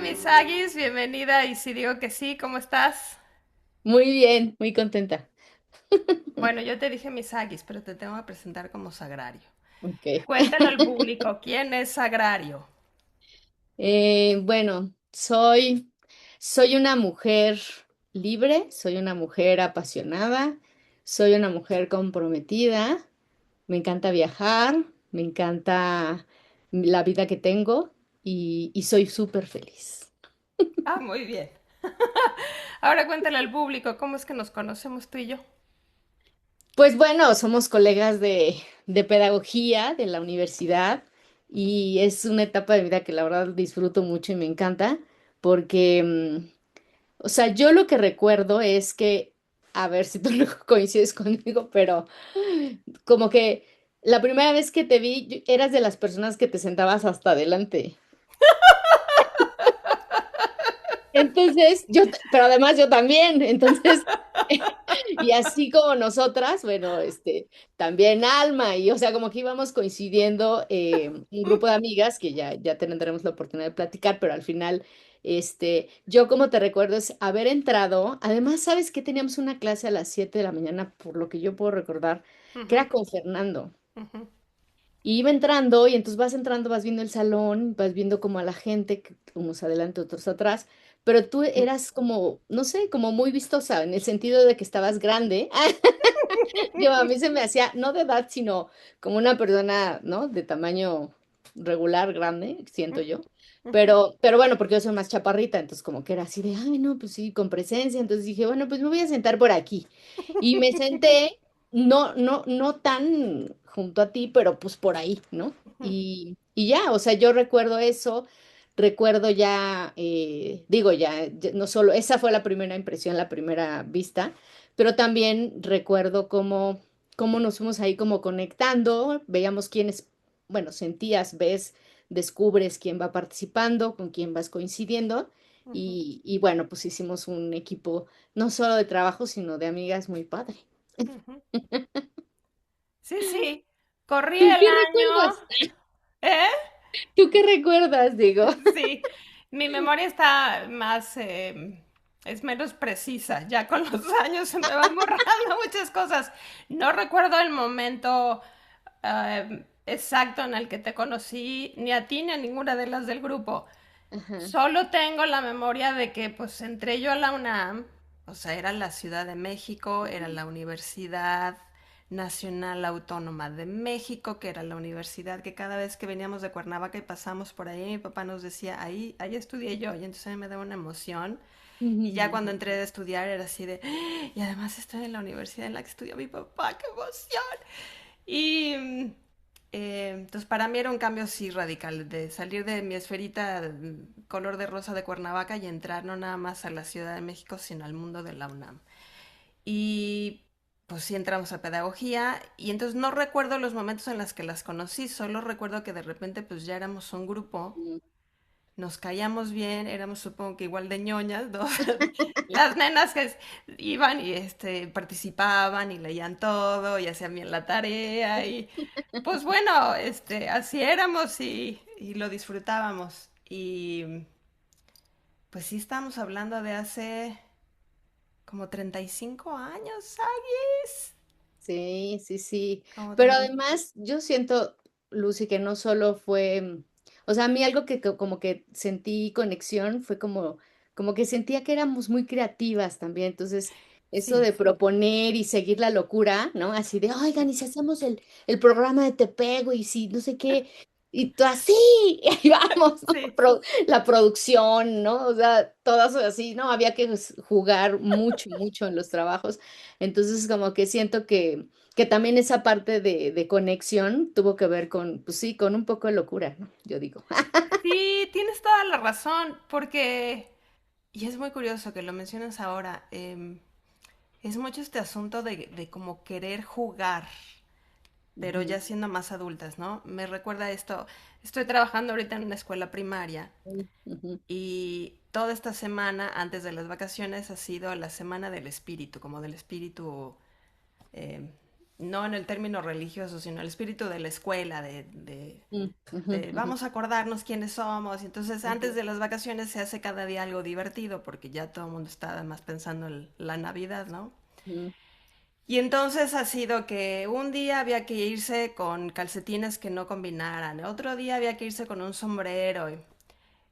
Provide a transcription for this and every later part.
Misagis, bienvenida. Y si digo que sí, ¿cómo estás? Muy bien, muy contenta. Bueno, yo te dije Misagis, pero te tengo que presentar como Sagrario. Ok. Cuéntale al público, ¿quién es Sagrario? Bueno, soy una mujer libre, soy una mujer apasionada, soy una mujer comprometida, me encanta viajar, me encanta la vida que tengo y soy súper feliz. Ah, muy bien. Ahora cuéntale al público, ¿cómo es que nos conocemos tú y yo? Pues bueno, somos colegas de pedagogía de la universidad y es una etapa de vida que la verdad disfruto mucho y me encanta porque o sea, yo lo que recuerdo es que, a ver si tú no coincides conmigo, pero como que la primera vez que te vi, eras de las personas que te sentabas hasta adelante. Entonces, pero además yo también, entonces, y así como nosotras, bueno, también Alma, y o sea, como que íbamos coincidiendo un grupo de amigas que ya tendremos la oportunidad de platicar, pero al final, yo como te recuerdo es haber entrado, además, ¿sabes que teníamos una clase a las 7 de la mañana, por lo que yo puedo recordar, que Ujú, era con Fernando? ujú, Y iba entrando y entonces vas entrando, vas viendo el salón, vas viendo como a la gente, unos adelante, otros atrás, pero tú eras como, no sé, como muy vistosa en el sentido de que estabas grande. Yo a mí se me hacía, no de edad, sino como una persona, ¿no? De tamaño regular, grande, siento yo. ujú. Pero bueno, porque yo soy más chaparrita, entonces como que era así de, ay, no, pues sí, con presencia. Entonces dije, bueno, pues me voy a sentar por aquí. Y me senté, no tan junto a ti, pero pues por ahí, ¿no? Y ya, o sea, yo recuerdo eso, recuerdo ya, digo, no solo, esa fue la primera impresión, la primera vista, pero también recuerdo cómo nos fuimos ahí como conectando, veíamos quiénes, bueno, sentías, ves, descubres quién va participando, con quién vas coincidiendo. Y bueno, pues hicimos un equipo no solo de trabajo, sino de amigas muy padre. Sí, sí. Corrí ¿Tú el qué año. recuerdas? ¿Eh? ¿Tú qué recuerdas, digo? Sí, mi memoria está más, es menos precisa. Ya con los años se me van borrando muchas cosas. No recuerdo el momento exacto en el que te conocí, ni a ti ni a ninguna de las del grupo. Ajá. Solo tengo la memoria de que pues entré yo a la UNAM, o sea, era la Ciudad de México, era la Universidad Nacional Autónoma de México, que era la universidad que cada vez que veníamos de Cuernavaca y pasamos por ahí, mi papá nos decía, ahí estudié yo, y entonces a mí me daba una emoción. Y ya cuando entré a estudiar era así de, "¡Ah! Y además estoy en la universidad en la que estudió mi papá, qué emoción. Y entonces para mí era un cambio sí radical, de salir de mi esferita color de rosa de Cuernavaca y entrar no nada más a la Ciudad de México, sino al mundo de la UNAM. Y pues sí entramos a pedagogía y entonces no recuerdo los momentos en los que las conocí, solo recuerdo que de repente pues ya éramos un grupo, nos caíamos bien, éramos supongo que igual de ñoñas, ¿no? Las nenas que iban y participaban y leían todo y hacían bien la tarea y pues bueno, así éramos y lo disfrutábamos. Y pues sí estamos hablando de hace como 35 años, ¿sabes? Sí, sí, sí. Como Pero 30. además, yo siento, Lucy, que no solo fue, o sea, a mí algo que como que sentí conexión fue como que sentía que éramos muy creativas también. Entonces, eso Sí, de proponer y seguir la locura, ¿no? Así de, oigan, y si hacemos el programa de Te Pego y si no sé qué, y tú así, y ahí vamos, ¿no? sí. La producción, ¿no? O sea, todas así, ¿no? Había que jugar mucho, mucho en los trabajos. Entonces, como que siento que también esa parte de conexión tuvo que ver con, pues sí, con un poco de locura, ¿no? Yo digo. Sí, tienes toda la razón, porque, y es muy curioso que lo mencionas ahora, es mucho este asunto de como querer jugar, pero Ujú, ya siendo más adultas, ¿no? Me recuerda esto, estoy trabajando ahorita en una escuela primaria ujú, y toda esta semana, antes de las vacaciones, ha sido la semana del espíritu, como del espíritu eh, no en el término religioso, sino el espíritu de la escuela, Mm, ujú, de ujú, vamos a acordarnos quiénes somos. Y entonces antes ujú, de las vacaciones se hace cada día algo divertido porque ya todo el mundo está además pensando en la Navidad, ¿no? ujú. Y entonces ha sido que un día había que irse con calcetines que no combinaran, otro día había que irse con un sombrero.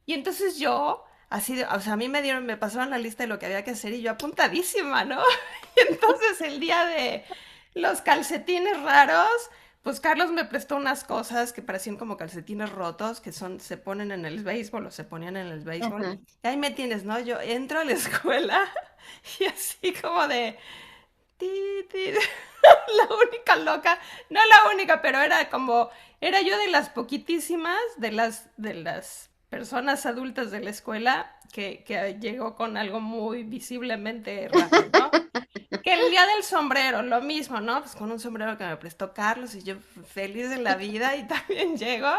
Y entonces yo, así, o sea, a mí me pasaron la lista de lo que había que hacer y yo apuntadísima, ¿no? Y entonces el día de los calcetines raros, pues Carlos me prestó unas cosas que parecían como calcetines rotos, que son, se ponen en el béisbol o se ponían en el béisbol. Ajá. Y ahí me tienes, ¿no? Yo entro a la escuela y así como de... Ti, ti, la única loca, no la única, pero era como, era yo de las poquitísimas, de las personas adultas de la escuela que llegó con algo muy visiblemente raro, ¿no? Que el día del sombrero, lo mismo, ¿no? Pues con un sombrero que me prestó Carlos y yo feliz de la vida y también llego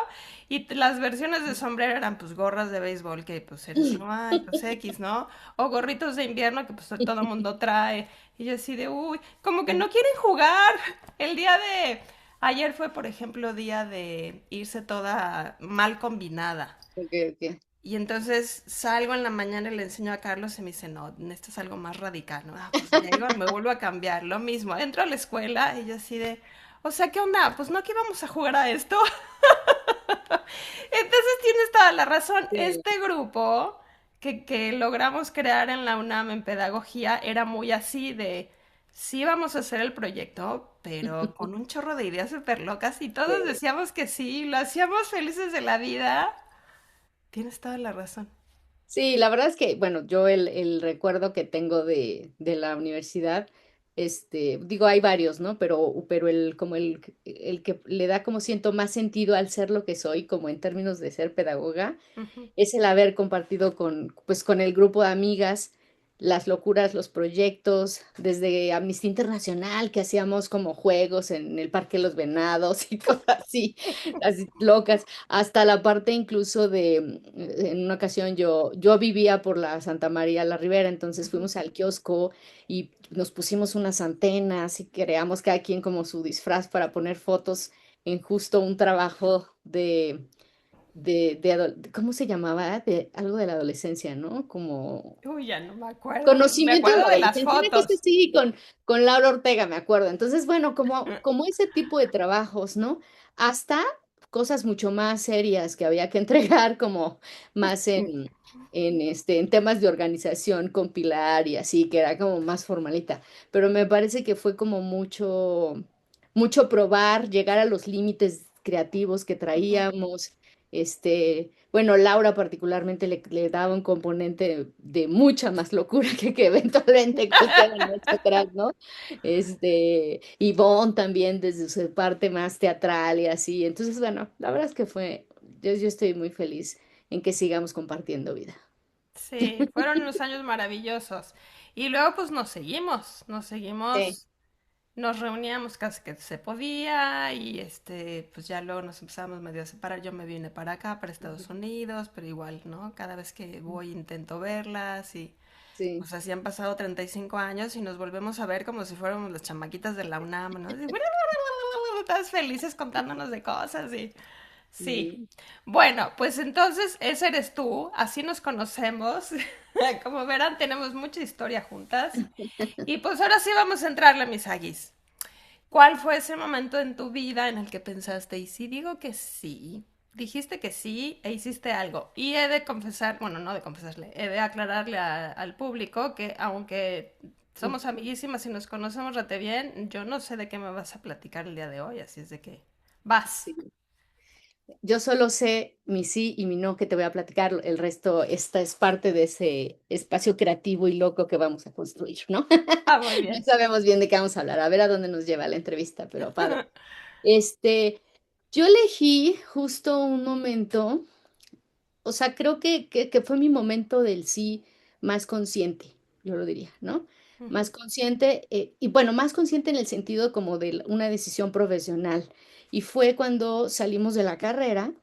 y las versiones de sombrero eran pues gorras de béisbol que pues eres como, ay, pues X, ¿no? O gorritos de invierno que pues todo el mundo trae y yo así de, uy, como que no quieren jugar. El día de, ayer fue por ejemplo día de irse toda mal combinada. Ok, ok. Y entonces salgo en la mañana y le enseño a Carlos y me dice, no, esto es algo más radical, ¿no? Ah, pues llego, me vuelvo a cambiar, lo mismo. Entro a la escuela y yo así de, o sea, ¿qué onda? Pues no que íbamos a jugar a esto. Entonces tienes toda la razón. Sí. Este grupo que logramos crear en la UNAM en pedagogía era muy así de, sí vamos a hacer el proyecto, pero con un chorro de ideas súper locas y todos Sí. decíamos que sí, lo hacíamos felices de la vida. Tienes toda la razón. Sí, la verdad es que, bueno, yo el recuerdo que tengo de la universidad, digo, hay varios, ¿no? Pero como el que le da como siento más sentido al ser lo que soy, como en términos de ser pedagoga, Ujú. es el haber compartido con, pues, con el grupo de amigas las locuras, los proyectos, desde Amnistía Internacional, que hacíamos como juegos en el Parque de los Venados y cosas así locas, hasta la parte incluso de, en una ocasión yo vivía por la Santa María la Ribera, entonces Ujú. fuimos al kiosco y nos pusimos unas antenas y creamos cada quien como su disfraz para poner fotos en justo un trabajo ¿cómo se llamaba? De algo de la adolescencia, ¿no? Como Uy, ya no me acuerdo. Me conocimiento de la acuerdo de las adolescencia, una cosa fotos. así, con Laura Ortega, me acuerdo. Entonces, bueno, como ese tipo de trabajos, ¿no? Hasta cosas mucho más serias que había que entregar, como más en temas de organización, compilar y así, que era como más formalita. Pero me parece que fue como mucho probar, llegar a los límites creativos que Ujú. traíamos. Bueno, Laura particularmente le daba un componente de mucha más locura que eventualmente queda en marcha atrás, ¿no? Ivonne también desde su parte más teatral y así. Entonces, bueno, la verdad es que yo estoy muy feliz en que sigamos compartiendo vida. Sí, fueron unos años maravillosos. Y luego pues Sí, nos reuníamos casi que se podía y pues ya luego nos empezamos medio a separar. Yo me vine para acá, para Estados Unidos, pero igual, ¿no? Cada vez que voy intento verlas y sí. pues así han pasado 35 años y nos volvemos a ver como si fuéramos las chamaquitas de la UNAM, ¿no? Así, todas felices contándonos de cosas y... Sí. Sí. Bueno, pues entonces ese eres tú, así nos conocemos. Como verán, tenemos mucha historia juntas. Y pues ahora sí vamos a entrarle, mis aguis. ¿Cuál fue ese momento en tu vida en el que pensaste, y si digo que sí? Dijiste que sí e hiciste algo. Y he de confesar, bueno, no de confesarle, he de aclararle al público que aunque somos amiguísimas y nos conocemos rete bien, yo no sé de qué me vas a platicar el día de hoy, así es de que vas. Sí. Yo solo sé mi sí y mi no que te voy a platicar. El resto, esta es parte de ese espacio creativo y loco que vamos a construir, ¿no? Ah, muy No bien. sabemos bien de qué vamos a hablar, a ver a dónde nos lleva la entrevista, pero padre. Este, yo elegí justo un momento, o sea, creo que fue mi momento del sí más consciente, yo lo diría, ¿no? Ujú. Más consciente, y bueno, más consciente en el sentido como de una decisión profesional. Y fue cuando salimos de la carrera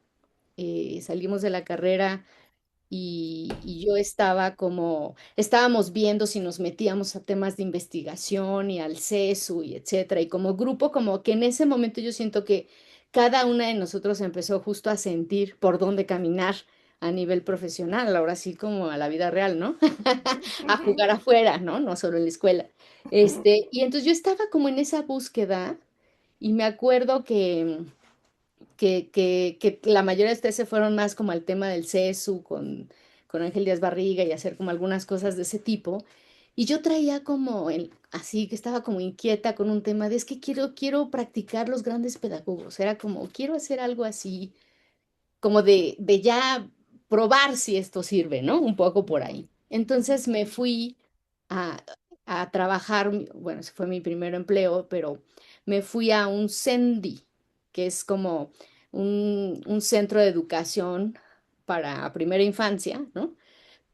y yo estaba como, estábamos viendo si nos metíamos a temas de investigación y al CESU y etcétera. Y como grupo, como que en ese momento yo siento que cada una de nosotros empezó justo a sentir por dónde caminar a nivel profesional, ahora sí como a la vida real, ¿no? A jugar afuera, ¿no? No solo en la escuela. Y entonces yo estaba como en esa búsqueda y me acuerdo que la mayoría de ustedes se fueron más como al tema del CESU con Ángel Díaz Barriga y hacer como algunas cosas de ese tipo. Y yo traía como así que estaba como inquieta con un tema de es que quiero practicar los grandes pedagogos. Era como, quiero hacer algo así, como de ya probar si esto sirve, ¿no? Un poco por ahí. Entonces me fui a, a trabajar, bueno, ese fue mi primer empleo, pero me fui a un CENDI, que es como un centro de educación para primera infancia, ¿no?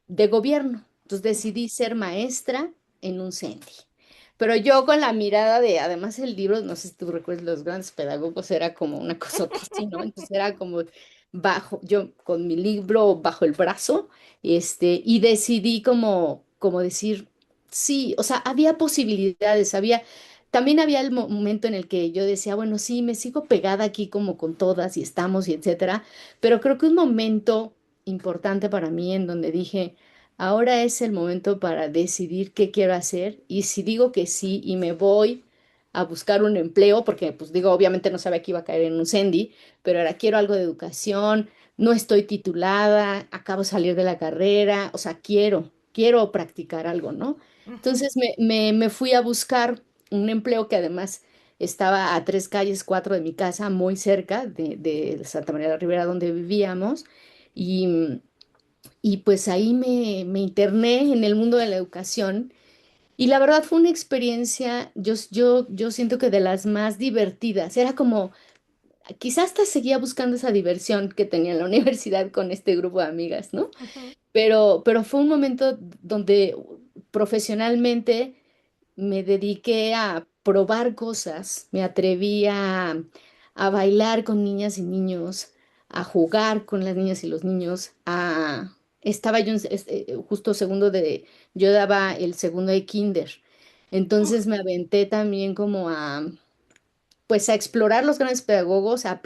De gobierno. Entonces decidí ser maestra en un CENDI. Pero yo con la mirada de, además el libro, no sé si tú recuerdas, Los grandes pedagogos era como una cosa así, ¿no? Entonces era como yo con mi libro bajo el brazo, y decidí como decir, sí, o sea, había posibilidades, también había el momento en el que yo decía, bueno, sí, me sigo pegada aquí como con todas y estamos y etcétera, pero creo que un momento importante para mí en donde dije, ahora es el momento para decidir qué quiero hacer y si digo que sí y me voy a buscar un empleo, porque pues digo, obviamente no sabía que iba a caer en un CENDI, pero ahora quiero algo de educación, no estoy titulada, acabo de salir de la carrera, o sea, quiero practicar algo, ¿no? Entonces me fui a buscar un empleo que además estaba a 3 calles, 4 de mi casa, muy cerca de Santa María de la Ribera, donde vivíamos. Y, y pues ahí me interné en el mundo de la educación y la verdad fue una experiencia, yo siento que de las más divertidas. Era como, quizás hasta seguía buscando esa diversión que tenía en la universidad con este grupo de amigas, ¿no? Pero fue un momento donde profesionalmente me dediqué a probar cosas, me atreví a bailar con niñas y niños, a jugar con las niñas y los niños, estaba yo justo yo daba el segundo de kinder, entonces me aventé también como pues a explorar los grandes pedagogos, a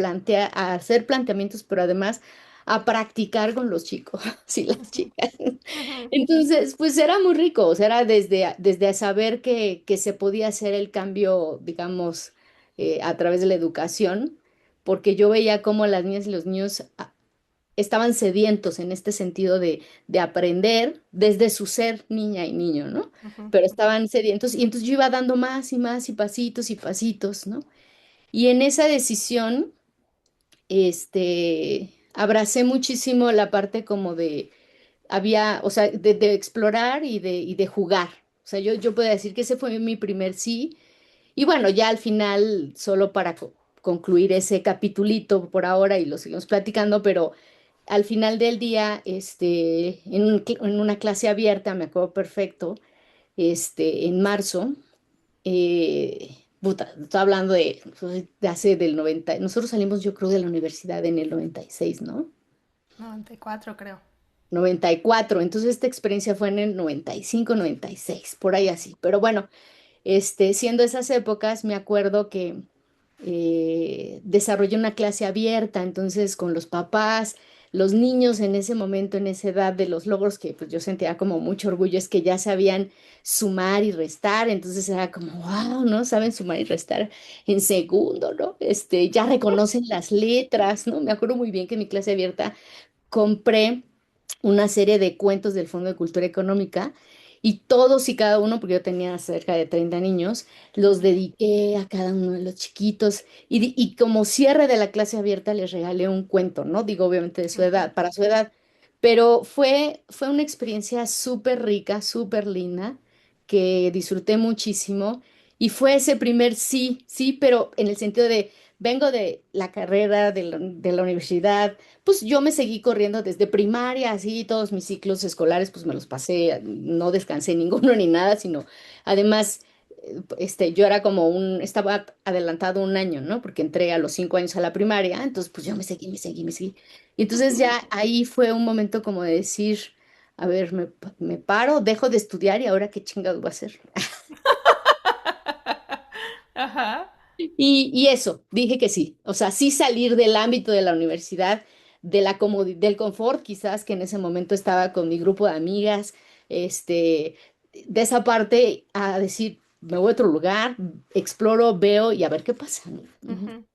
hacer planteamientos, pero además a practicar con los chicos y las chicas. Entonces, pues era muy rico, o sea, era desde saber que se podía hacer el cambio, digamos, a través de la educación, porque yo veía cómo las niñas y los niños estaban sedientos en este sentido de aprender desde su ser niña y niño, ¿no? Pero estaban sedientos y entonces yo iba dando más y pasitos, ¿no? Y en esa decisión, abracé muchísimo la parte como o sea, de explorar y de jugar. O sea, yo puedo decir que ese fue mi primer sí. Y bueno, ya al final, solo para concluir ese capitulito por ahora y lo seguimos platicando, pero al final del día, en una clase abierta, me acuerdo perfecto, en marzo, puta, estoy hablando de hace del 90. Nosotros salimos yo creo de la universidad en el 96, ¿no? 94 creo. 94. Entonces esta experiencia fue en el 95, 96, por ahí así. Pero bueno, siendo esas épocas, me acuerdo que desarrollé una clase abierta, entonces con los papás, los niños en ese momento, en esa edad de los logros que pues yo sentía como mucho orgullo, es que ya sabían sumar y restar, entonces era como, wow, ¿no? Saben sumar y restar en segundo, ¿no? Ya reconocen las letras, ¿no? Me acuerdo muy bien que en mi clase abierta compré una serie de cuentos del Fondo de Cultura Económica y todos y cada uno, porque yo tenía cerca de 30 niños, los dediqué a cada uno de los chiquitos y como cierre de la clase abierta les regalé un cuento, ¿no? Digo, obviamente de su edad, para su edad, pero fue una experiencia súper rica, súper linda, que disfruté muchísimo y fue ese primer sí, sí, pero en el sentido de, vengo de la carrera, de la universidad, pues yo me seguí corriendo desde primaria, así todos mis ciclos escolares, pues me los pasé, no descansé ninguno ni nada, sino además yo era como estaba adelantado un año, ¿no? Porque entré a los 5 años a la primaria, entonces pues yo me seguí, me seguí, me seguí. Y entonces ya ahí fue un momento como de decir, a ver, me paro, dejo de estudiar y ahora qué chingado voy a hacer. Ajá. Y eso, dije que sí. O sea, sí salir del ámbito de la universidad, del confort, quizás que en ese momento estaba con mi grupo de amigas, este, de esa parte a decir, me voy a otro lugar, exploro, veo y a ver qué pasa, ¿no? Ujú. Ujú.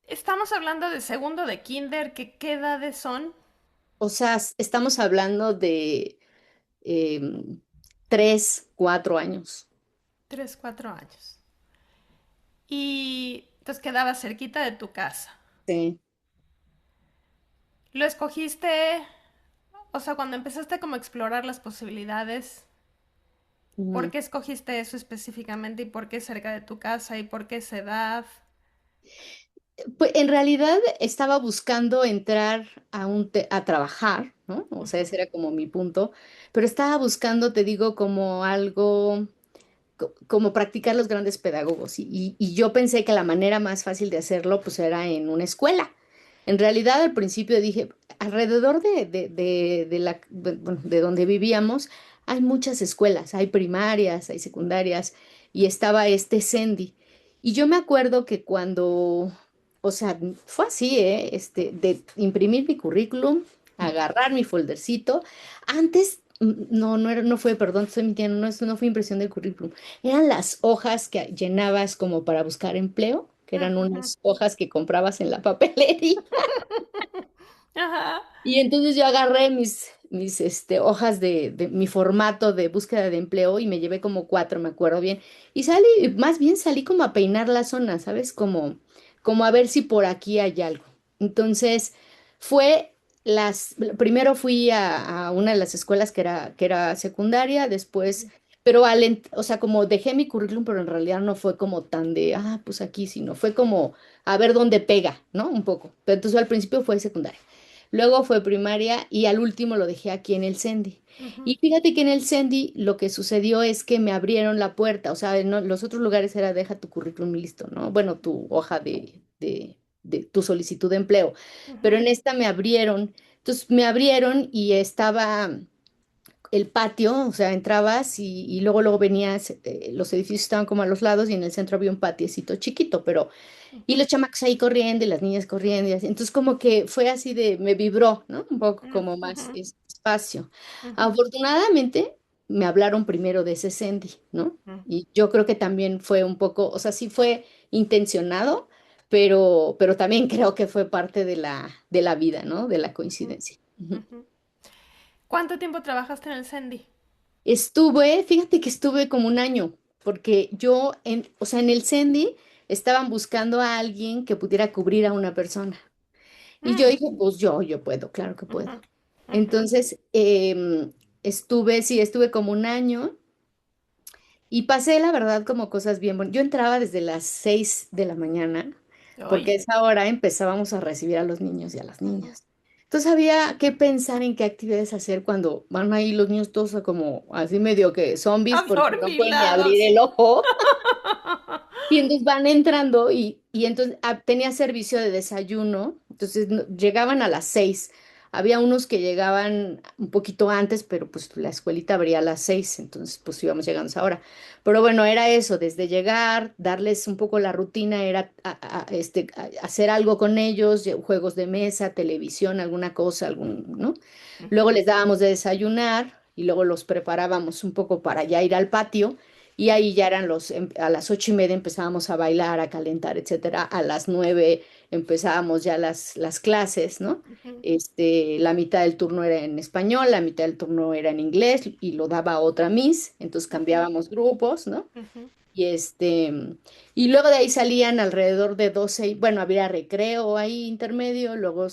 Estamos hablando de segundo de kinder, que qué edades son. O sea, estamos hablando de 3, 4 años. 3, 4 años. Y entonces quedaba cerquita de tu casa. Sí. ¿Lo escogiste? O sea, cuando empezaste como a explorar las posibilidades, ¿por Ujú. qué escogiste eso específicamente y por qué cerca de tu casa y por qué esa edad? Pues en realidad estaba buscando entrar a trabajar, ¿no? O sea, Ujú, ese era como mi punto, pero estaba buscando, te digo, como algo, como practicar los grandes pedagogos y yo pensé que la manera más fácil de hacerlo pues era en una escuela. En realidad al principio dije, alrededor bueno, de donde vivíamos hay muchas escuelas, hay primarias, hay secundarias y estaba este Sendy. Y yo me acuerdo que cuando, o sea, fue así, ¿eh? De imprimir mi currículum, agarrar mi foldercito. Antes, no, no era, no fue, perdón, estoy mintiendo, no, no fue impresión del currículum. Eran las hojas que llenabas como para buscar empleo, que eran ujú. unas hojas que comprabas en la papelería. Ajá. Y entonces yo agarré mis hojas de mi formato de búsqueda de empleo y me llevé como cuatro, me acuerdo bien. Y salí, más bien salí como a peinar la zona, ¿sabes? Como a ver si por aquí hay algo. Entonces, fue primero fui a una de las escuelas que era secundaria, después, pero o sea, como dejé mi currículum, pero en realidad no fue como tan de, pues aquí, sino fue como a ver dónde pega, ¿no? Un poco. Pero entonces al principio fue secundaria. Luego fue primaria y al último lo dejé aquí en el Sendy. Ujú, Y fíjate que en el Sendy lo que sucedió es que me abrieron la puerta, o sea, en los otros lugares era deja tu currículum listo, ¿no? Bueno, tu hoja de tu solicitud de empleo, pero ujú, en esta me abrieron, entonces me abrieron y estaba el patio, o sea, entrabas y luego venías, los edificios estaban como a los lados y en el centro había un patiecito chiquito, pero y ujú, los chamacos ahí corriendo y las niñas corriendo y así. Entonces como que fue así me vibró, ¿no? Un poco como más ujú, espacio. ujú, Afortunadamente me hablaron primero de ese Sendy, ¿no? ujú, Y yo creo que también fue un poco, o sea, sí fue intencionado, pero también creo que fue parte de la vida, ¿no? De la ujú, coincidencia. Ujú. ujú. ¿Cuánto tiempo trabajaste en el Sendy? Fíjate que estuve como un año, porque o sea, en el Sendy estaban buscando a alguien que pudiera cubrir a una persona. Y yo Mm, dije, pues yo puedo, claro que puedo. ujú, ujú. Entonces, sí, estuve como un año y pasé, la verdad, como cosas bien bonitas. Yo entraba desde las 6 de la mañana, porque a Hoy. esa hora empezábamos a recibir a los niños y a las Ujú. niñas. Entonces había que pensar en qué actividades hacer cuando van ahí los niños todos como así medio que zombies porque no pueden ni abrir Adormilados. el ojo. Y entonces van entrando y entonces tenía servicio de desayuno, entonces llegaban a las 6. Había unos que llegaban un poquito antes, pero pues la escuelita abría a las 6, entonces pues íbamos llegando a esa hora. Pero bueno, era eso, desde llegar, darles un poco la rutina, era hacer algo con ellos, juegos de mesa, televisión, alguna cosa, ¿no? Luego Ujú, les dábamos de desayunar y luego los preparábamos un poco para ya ir al patio. Y ahí ya a las 8:30 empezábamos a bailar, a calentar, etcétera. A las 9 empezábamos ya las clases, ¿no? ujú, La mitad del turno era en español, la mitad del turno era en inglés y lo daba otra Miss, entonces ujú, cambiábamos grupos, ¿no? ujú, Y y luego de ahí salían alrededor de 12, bueno, había recreo ahí intermedio, luego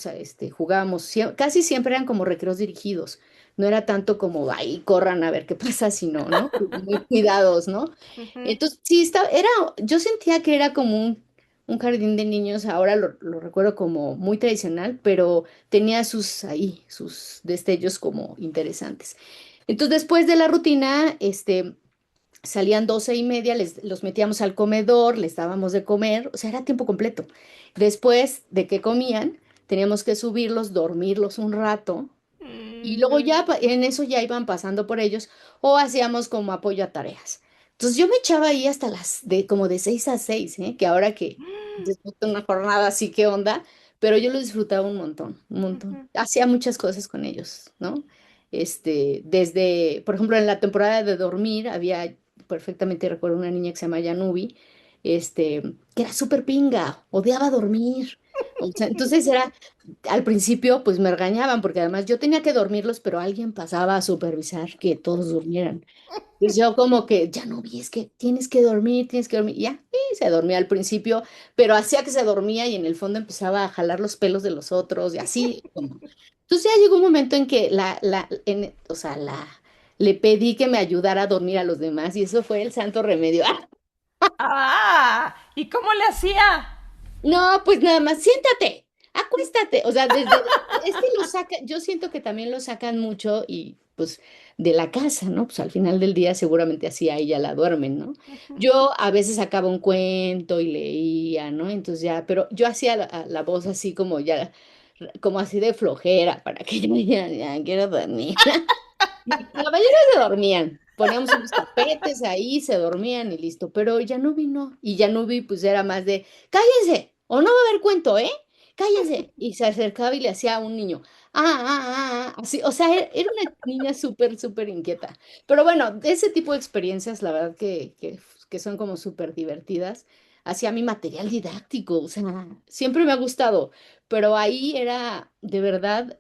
jugábamos, casi siempre eran como recreos dirigidos, no era tanto como ahí corran a ver qué pasa, sino, ¿no? Muy cuidados, ¿no? ujú. Entonces, sí, yo sentía que era como un jardín de niños, ahora lo recuerdo como muy tradicional, pero tenía sus destellos como interesantes. Entonces, después de la rutina, salían 12:30, los metíamos al comedor, les dábamos de comer, o sea, era tiempo completo. Después de que comían, teníamos que subirlos, dormirlos un rato y luego Mm, ya en eso ya iban pasando por ellos o hacíamos como apoyo a tareas. Entonces yo me echaba ahí hasta como de 6 a 6, ¿eh? Que ahora que después de una jornada así, ¿qué onda? Pero yo lo disfrutaba un montón, un montón. ujú. Hacía muchas cosas con ellos, ¿no? Desde, por ejemplo, en la temporada de dormir, había, perfectamente recuerdo una niña que se llama Yanubi, que era súper pinga, odiaba dormir. O sea, entonces era, al principio, pues me regañaban porque además yo tenía que dormirlos, pero alguien pasaba a supervisar que todos durmieran. Pues yo como que, ya no vi, es que tienes que dormir. Y ya, y se dormía al principio, pero hacía que se dormía y en el fondo empezaba a jalar los pelos de los otros y así como. Entonces ya llegó un momento en que o sea, le pedí que me ayudara a dormir a los demás y eso fue el santo remedio. Ah, ¿y cómo le hacía? No, pues nada más, siéntate, acuéstate. O sea, es que lo saca, yo siento que también lo sacan mucho y pues de la casa, ¿no? Pues al final del día seguramente así ahí ya la duermen, ¿no? Ujú. Yo a veces sacaba un cuento y leía, ¿no? Entonces ya, pero yo hacía la voz así como ya, como así de flojera para que yo ya quiero dormir. Y la mayoría se dormían. Poníamos unos tapetes ahí, se dormían y listo. Pero ya no vino. Y ya no vi, pues era más de, cállense, o no va a haber cuento, ¿eh? Cállense. Y se acercaba y le hacía a un niño, así. O sea, era una niña súper, súper inquieta. Pero bueno, ese tipo de experiencias, la verdad que son como súper divertidas. Hacía mi material didáctico, o sea, siempre me ha gustado. Pero ahí era de verdad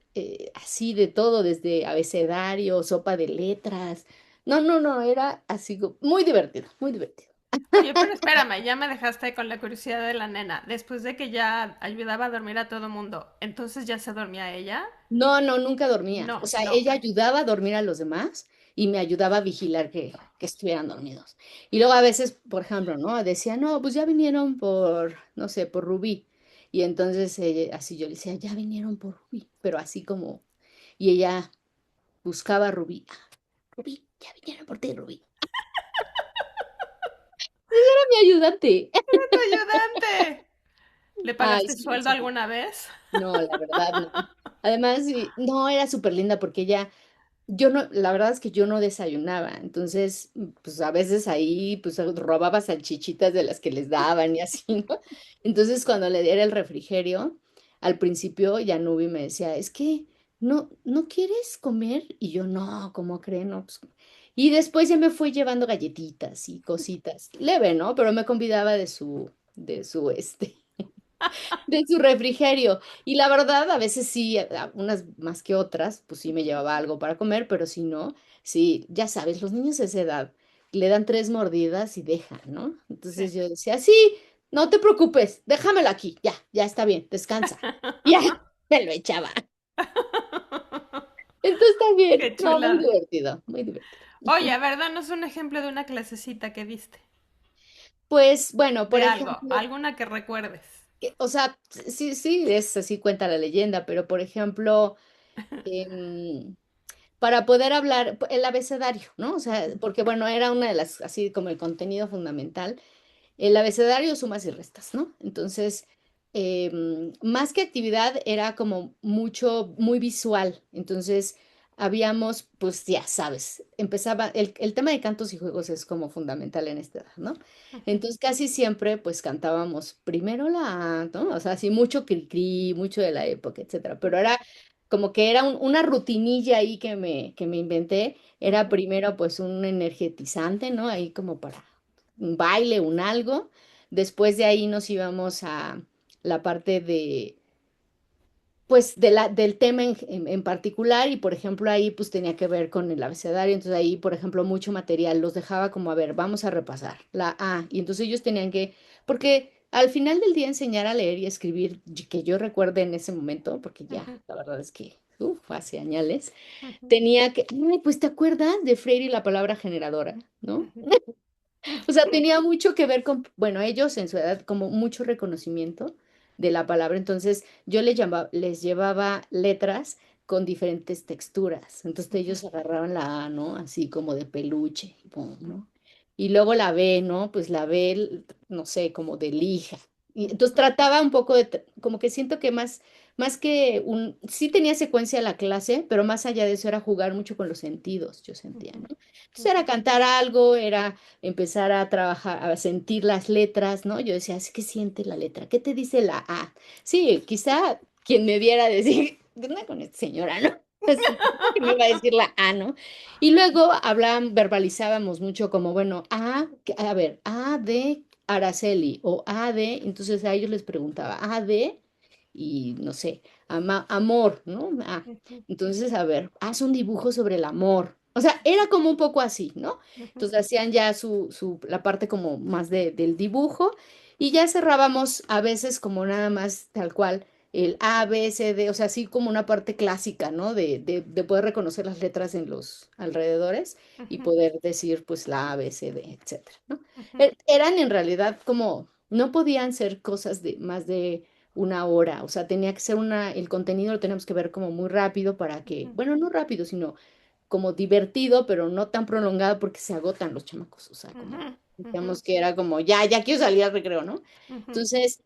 así de todo, desde abecedario, sopa de letras. No, no, no, era así muy divertido, muy divertido. Oye, pero espérame, ya me dejaste con la curiosidad de la nena. Después de que ya ayudaba a dormir a todo mundo, ¿entonces ya se dormía ella? No, no, nunca dormía. O No, sea, no. ella ayudaba a dormir a los demás y me ayudaba a vigilar que estuvieran dormidos. Y luego a veces, por ejemplo, ¿no? Decía, no, pues ya vinieron por, no sé, por Rubí. Y entonces así yo le decía, ya vinieron por Rubí, pero así como, y ella buscaba a Rubí. "Ah, Rubí, ya vinieron por ti, Rubí. Era mi ayudante. ¡Tu ayudante! ¿Le Ay, pagaste sí, sueldo alguna vez? no, la verdad no. Además, sí, no, era súper linda porque ella, yo no, la verdad es que yo no desayunaba, entonces, pues a veces ahí, pues robaba salchichitas de las que les daban y así, ¿no? Entonces, cuando le diera el refrigerio, al principio ya Nubi me decía, es que no quieres comer, y yo, no, ¿cómo creen? No, pues. Y después ya me fue llevando galletitas y cositas, leve, ¿no? Pero me convidaba de su refrigerio. Y la verdad, a veces sí, unas más que otras, pues sí me llevaba algo para comer, pero si no, sí, ya sabes, los niños a esa edad le dan 3 mordidas y dejan, ¿no? Sí. Entonces yo decía, sí, no te preocupes, déjamelo aquí, ya, ya está bien, descansa. Ya, me lo echaba. Entonces está bien, Qué no, muy chulada. divertido, muy divertido. Oye, a ver, danos un ejemplo de una clasecita que diste. Pues bueno, De por algo, ejemplo, alguna que recuerdes. o sea, sí, sí, es así cuenta la leyenda, pero por ejemplo, em, para poder hablar el abecedario, ¿no? O sea, porque bueno, era una de las, así como el contenido fundamental, el abecedario, sumas y restas, ¿no? Entonces, más que actividad, era como mucho, muy visual. Entonces, habíamos, pues ya sabes, empezaba, el tema de cantos y juegos es como fundamental en esta edad, ¿no? Entonces, casi siempre, pues cantábamos primero la, A, ¿no? O sea, así mucho cri-cri, mucho de la época, etcétera. Pero era como que era una rutinilla ahí que me inventé. Era primero, pues, un energetizante, ¿no? Ahí como para un baile, un algo. Después de ahí nos íbamos a la parte pues, del tema en particular y, por ejemplo, ahí pues tenía que ver con el abecedario. Entonces ahí, por ejemplo, mucho material los dejaba como, a ver, vamos a repasar la A. Y entonces ellos tenían porque al final del día enseñar a leer y escribir, que yo recuerde en ese momento, porque ya, Ujú, la verdad es que, hace añales, ujú, tenía ay, pues te acuerdas de Freire y la palabra generadora, ¿no? ujú, O sea, tenía mucho que ver con, bueno, ellos en su edad, como mucho reconocimiento de la palabra. Entonces, yo les llevaba letras con diferentes texturas. Entonces, ujú, ellos agarraban la A, ¿no? Así como de peluche, pum, ¿no? y luego la B, ¿no? Pues la B, no sé, como de lija. Y entonces trataba un poco de, como que siento que más que sí tenía secuencia la clase, pero más allá de eso era jugar mucho con los sentidos, yo sentía, ¿no? Entonces era cantar algo, era empezar a trabajar, a sentir las letras, ¿no? Yo decía, es que siente la letra, ¿qué te dice la A? Sí, quizá quien me viera decir, ¿qué onda con esta señora, no? Así, que me iba a decir la A, ¿no? Y luego verbalizábamos mucho como, bueno, a ver, A de Araceli o A de, entonces a ellos les preguntaba, A de, y no sé, amor, ¿no? Entonces, a ver, haz un dibujo sobre el amor. O sea, era como un poco así, ¿no? Entonces hacían ya la parte como más del dibujo y ya cerrábamos a veces como nada más tal cual el A, B, C, D, o sea, así como una parte clásica, ¿no? De poder reconocer las letras en los alrededores y poder decir pues la A, B, C, D, etcétera, ¿no? Eran en realidad como, no podían ser cosas de más de una hora, o sea, tenía que ser el contenido lo tenemos que ver como muy rápido para que, bueno, no rápido, sino como divertido, pero no tan prolongado porque se agotan los chamacos, o sea, como, digamos que era como, ya quiero salir al recreo, ¿no? Entonces,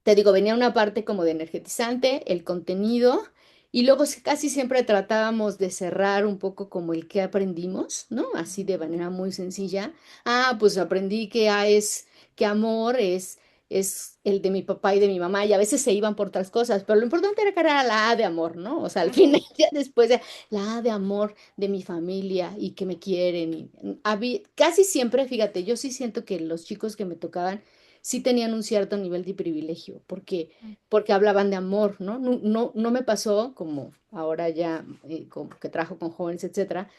te digo, venía una parte como de energetizante, el contenido, y luego casi siempre tratábamos de cerrar un poco como el que aprendimos, ¿no? Así de manera muy sencilla. Pues aprendí que amor es el de mi papá y de mi mamá, y a veces se iban por otras cosas, pero lo importante era que era la A de amor, ¿no? O sea, al final, ya después de la A de amor de mi familia y que me quieren. Casi siempre, fíjate, yo sí siento que los chicos que me tocaban, sí tenían un cierto nivel de privilegio, porque hablaban de amor, ¿no? No, no, no me pasó como ahora ya, como que trabajo con jóvenes, etcétera,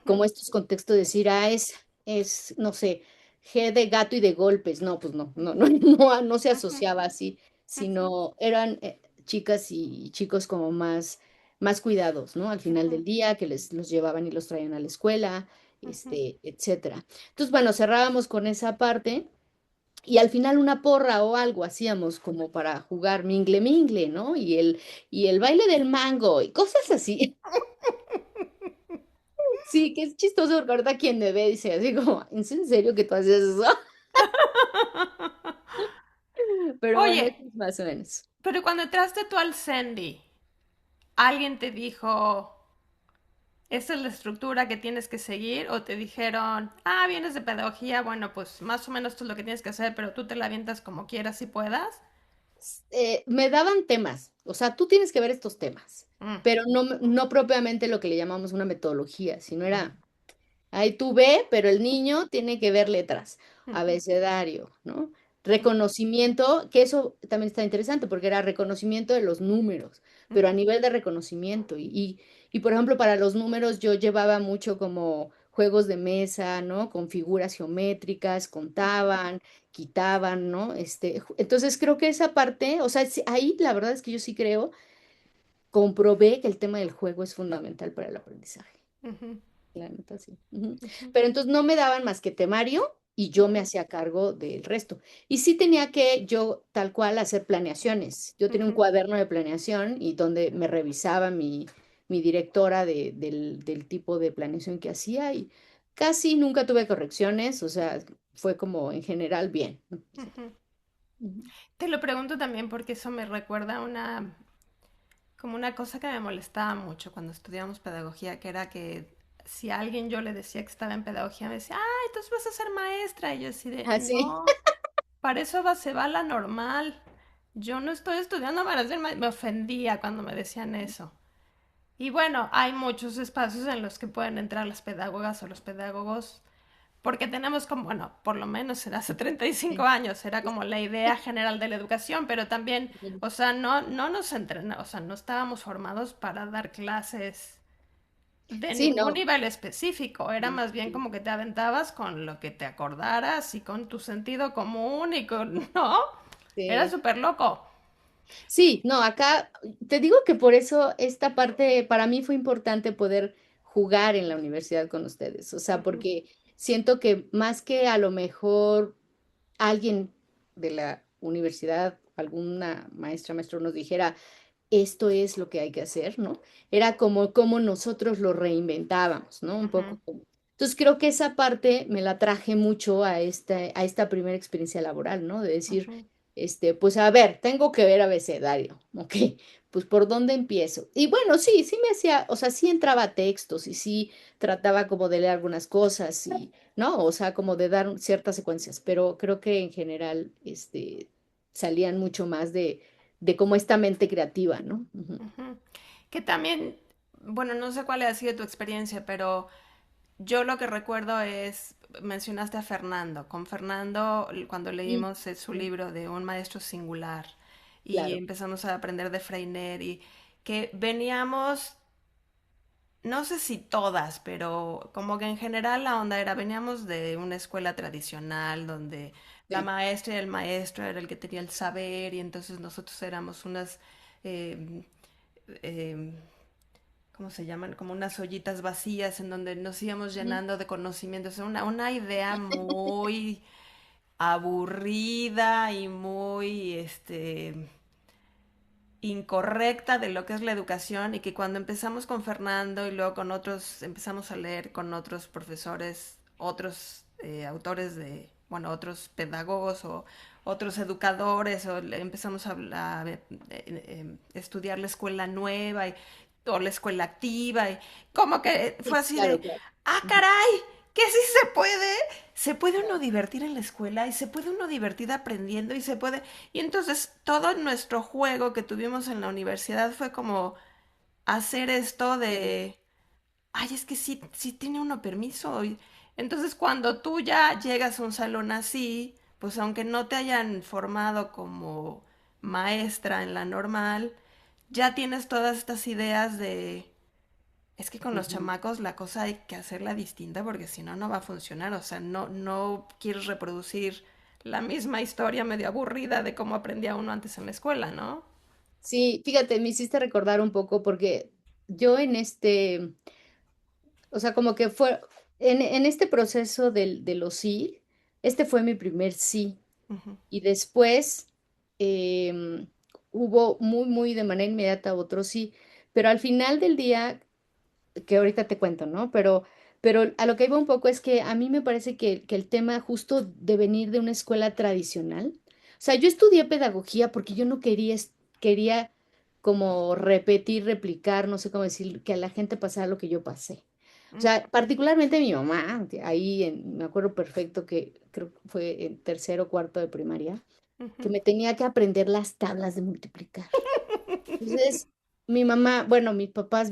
como estos contextos de decir, no sé, G de gato y de golpes. No, pues no, no, no, no, no se asociaba así, sino eran chicas y chicos como más cuidados, ¿no? Al final del día, que los llevaban y los traían a la escuela, etcétera. Entonces, bueno, cerrábamos con esa parte. Y al final una porra o algo hacíamos como para jugar mingle mingle, ¿no? Y el baile del mango y cosas así. Sí, que es chistoso porque ahorita quien me ve dice así como, ¿es en serio que tú haces eso? Pero bueno, Oye, eso es más o menos. pero cuando entraste tú al Sandy, ¿alguien te dijo, esta es la estructura que tienes que seguir? ¿O te dijeron, vienes de pedagogía, bueno, pues más o menos esto es lo que tienes que hacer, pero tú te la avientas como quieras y puedas? Me daban temas, o sea, tú tienes que ver estos temas, Mm, pero no propiamente lo que le llamamos una metodología, sino era, ahí tú ve, pero el niño tiene que ver letras, abecedario, ¿no? Reconocimiento, que eso también está interesante porque era reconocimiento de los números, pero a nivel de reconocimiento. Y, por ejemplo, para los números yo llevaba mucho como juegos de mesa, ¿no? Con figuras geométricas, contaban, quitaban, ¿no? Entonces creo que esa parte, o sea, ahí la verdad es que yo sí creo, comprobé que el tema del juego es fundamental para el aprendizaje. La neta, sí. Ujú. Pero entonces no me daban más que temario y yo me hacía cargo del resto. Y sí tenía que yo tal cual hacer planeaciones. Yo tenía un cuaderno de planeación y donde me revisaba mi directora del tipo de planeación que hacía y casi nunca tuve correcciones, o sea, fue como en general bien, ¿no? Ujú. Te lo pregunto también porque eso me recuerda a como una cosa que me molestaba mucho cuando estudiamos pedagogía, que era que si a alguien yo le decía que estaba en pedagogía, me decía, entonces vas a ser maestra. Y yo así de, Así. no, para eso se va la normal. Yo no estoy estudiando para ser maestra. Me ofendía cuando me decían eso. Y bueno, hay muchos espacios en los que pueden entrar las pedagogas o los pedagogos, porque tenemos como, bueno, por lo menos era hace 35 Sí. años, era como la idea general de la educación, pero también, Ujú. o sea, no nos entrenamos, o sea, no estábamos formados para dar clases de Sí, ningún no. nivel específico, era Sí, más bien sí. como que te aventabas con lo que te acordaras y con tu sentido común y con, ¿no? Era Sí. súper loco. Sí, no, acá te digo que por eso esta parte para mí fue importante poder jugar en la universidad con ustedes, o sea, Ujú, porque siento que más que a lo mejor alguien de la universidad, alguna maestra, maestro nos dijera, esto es lo que hay que hacer, ¿no? Era como nosotros lo reinventábamos, ¿no? Un ujú, poco como. Entonces creo que esa parte me la traje mucho a esta primera experiencia laboral, ¿no? De decir, Ujú, pues a ver, tengo que ver abecedario, ¿ok? Pues por dónde empiezo. Y bueno, sí, sí me hacía, o sea, sí entraba a textos y sí trataba como de leer algunas cosas y, ¿no? O sea, como de dar ciertas secuencias, pero creo que en general, salían mucho más de como esta mente creativa, ¿no? Ujú. ujú. Que también, bueno, no sé cuál ha sido tu experiencia, pero yo lo que recuerdo es, mencionaste a Fernando. Con Fernando, cuando Sí, leímos su sí, libro de Un maestro singular y claro. empezamos a aprender de Freiner y que veníamos, no sé si todas, pero como que en general la onda era, veníamos de una escuela tradicional donde la Sí. maestra y el maestro era el que tenía el saber y entonces nosotros éramos unas... em, em, ¿cómo se llaman? Como unas ollitas vacías en donde nos íbamos Ujú. llenando de conocimientos. Una idea muy aburrida y muy incorrecta de lo que es la educación y que cuando empezamos con Fernando y luego con otros, empezamos a leer con otros profesores, otros autores de, bueno, otros pedagogos o otros educadores o empezamos estudiar la escuela nueva y, o la escuela activa y como que fue Sí, así claro, de, claro. ah, Ujú. caray, que sí se puede uno divertir en la escuela y se puede uno divertir aprendiendo y se puede, y entonces todo nuestro juego que tuvimos en la universidad fue como hacer esto de, ay, es que sí, sí tiene uno permiso. Y entonces cuando tú ya llegas a un salón así, pues aunque no te hayan formado como maestra en la normal, ya tienes todas estas ideas de, es que con los Ujú. chamacos la cosa hay que hacerla distinta porque si no, no va a funcionar. O sea, no quieres reproducir la misma historia medio aburrida de cómo aprendía uno antes en la escuela, ¿no? Sí, fíjate, me hiciste recordar un poco porque yo o sea, como que fue, en este proceso de los sí, este fue mi primer sí. Ujú, Y después em, hubo muy de manera inmediata otro sí. Pero al final del día, que ahorita te cuento, ¿no? Pero a lo que iba un poco es que a mí me parece que el tema justo de venir de una escuela tradicional, o sea, yo estudié pedagogía porque yo no quería como repetir, replicar, no sé cómo decir, que a la gente pasara lo que yo pasé. O ujú, sea, particularmente mi mamá, que ahí me acuerdo perfecto que creo que fue en tercero o cuarto de primaria, que ujú. me tenía que aprender las tablas de multiplicar. Entonces, mi mamá, bueno, mis papás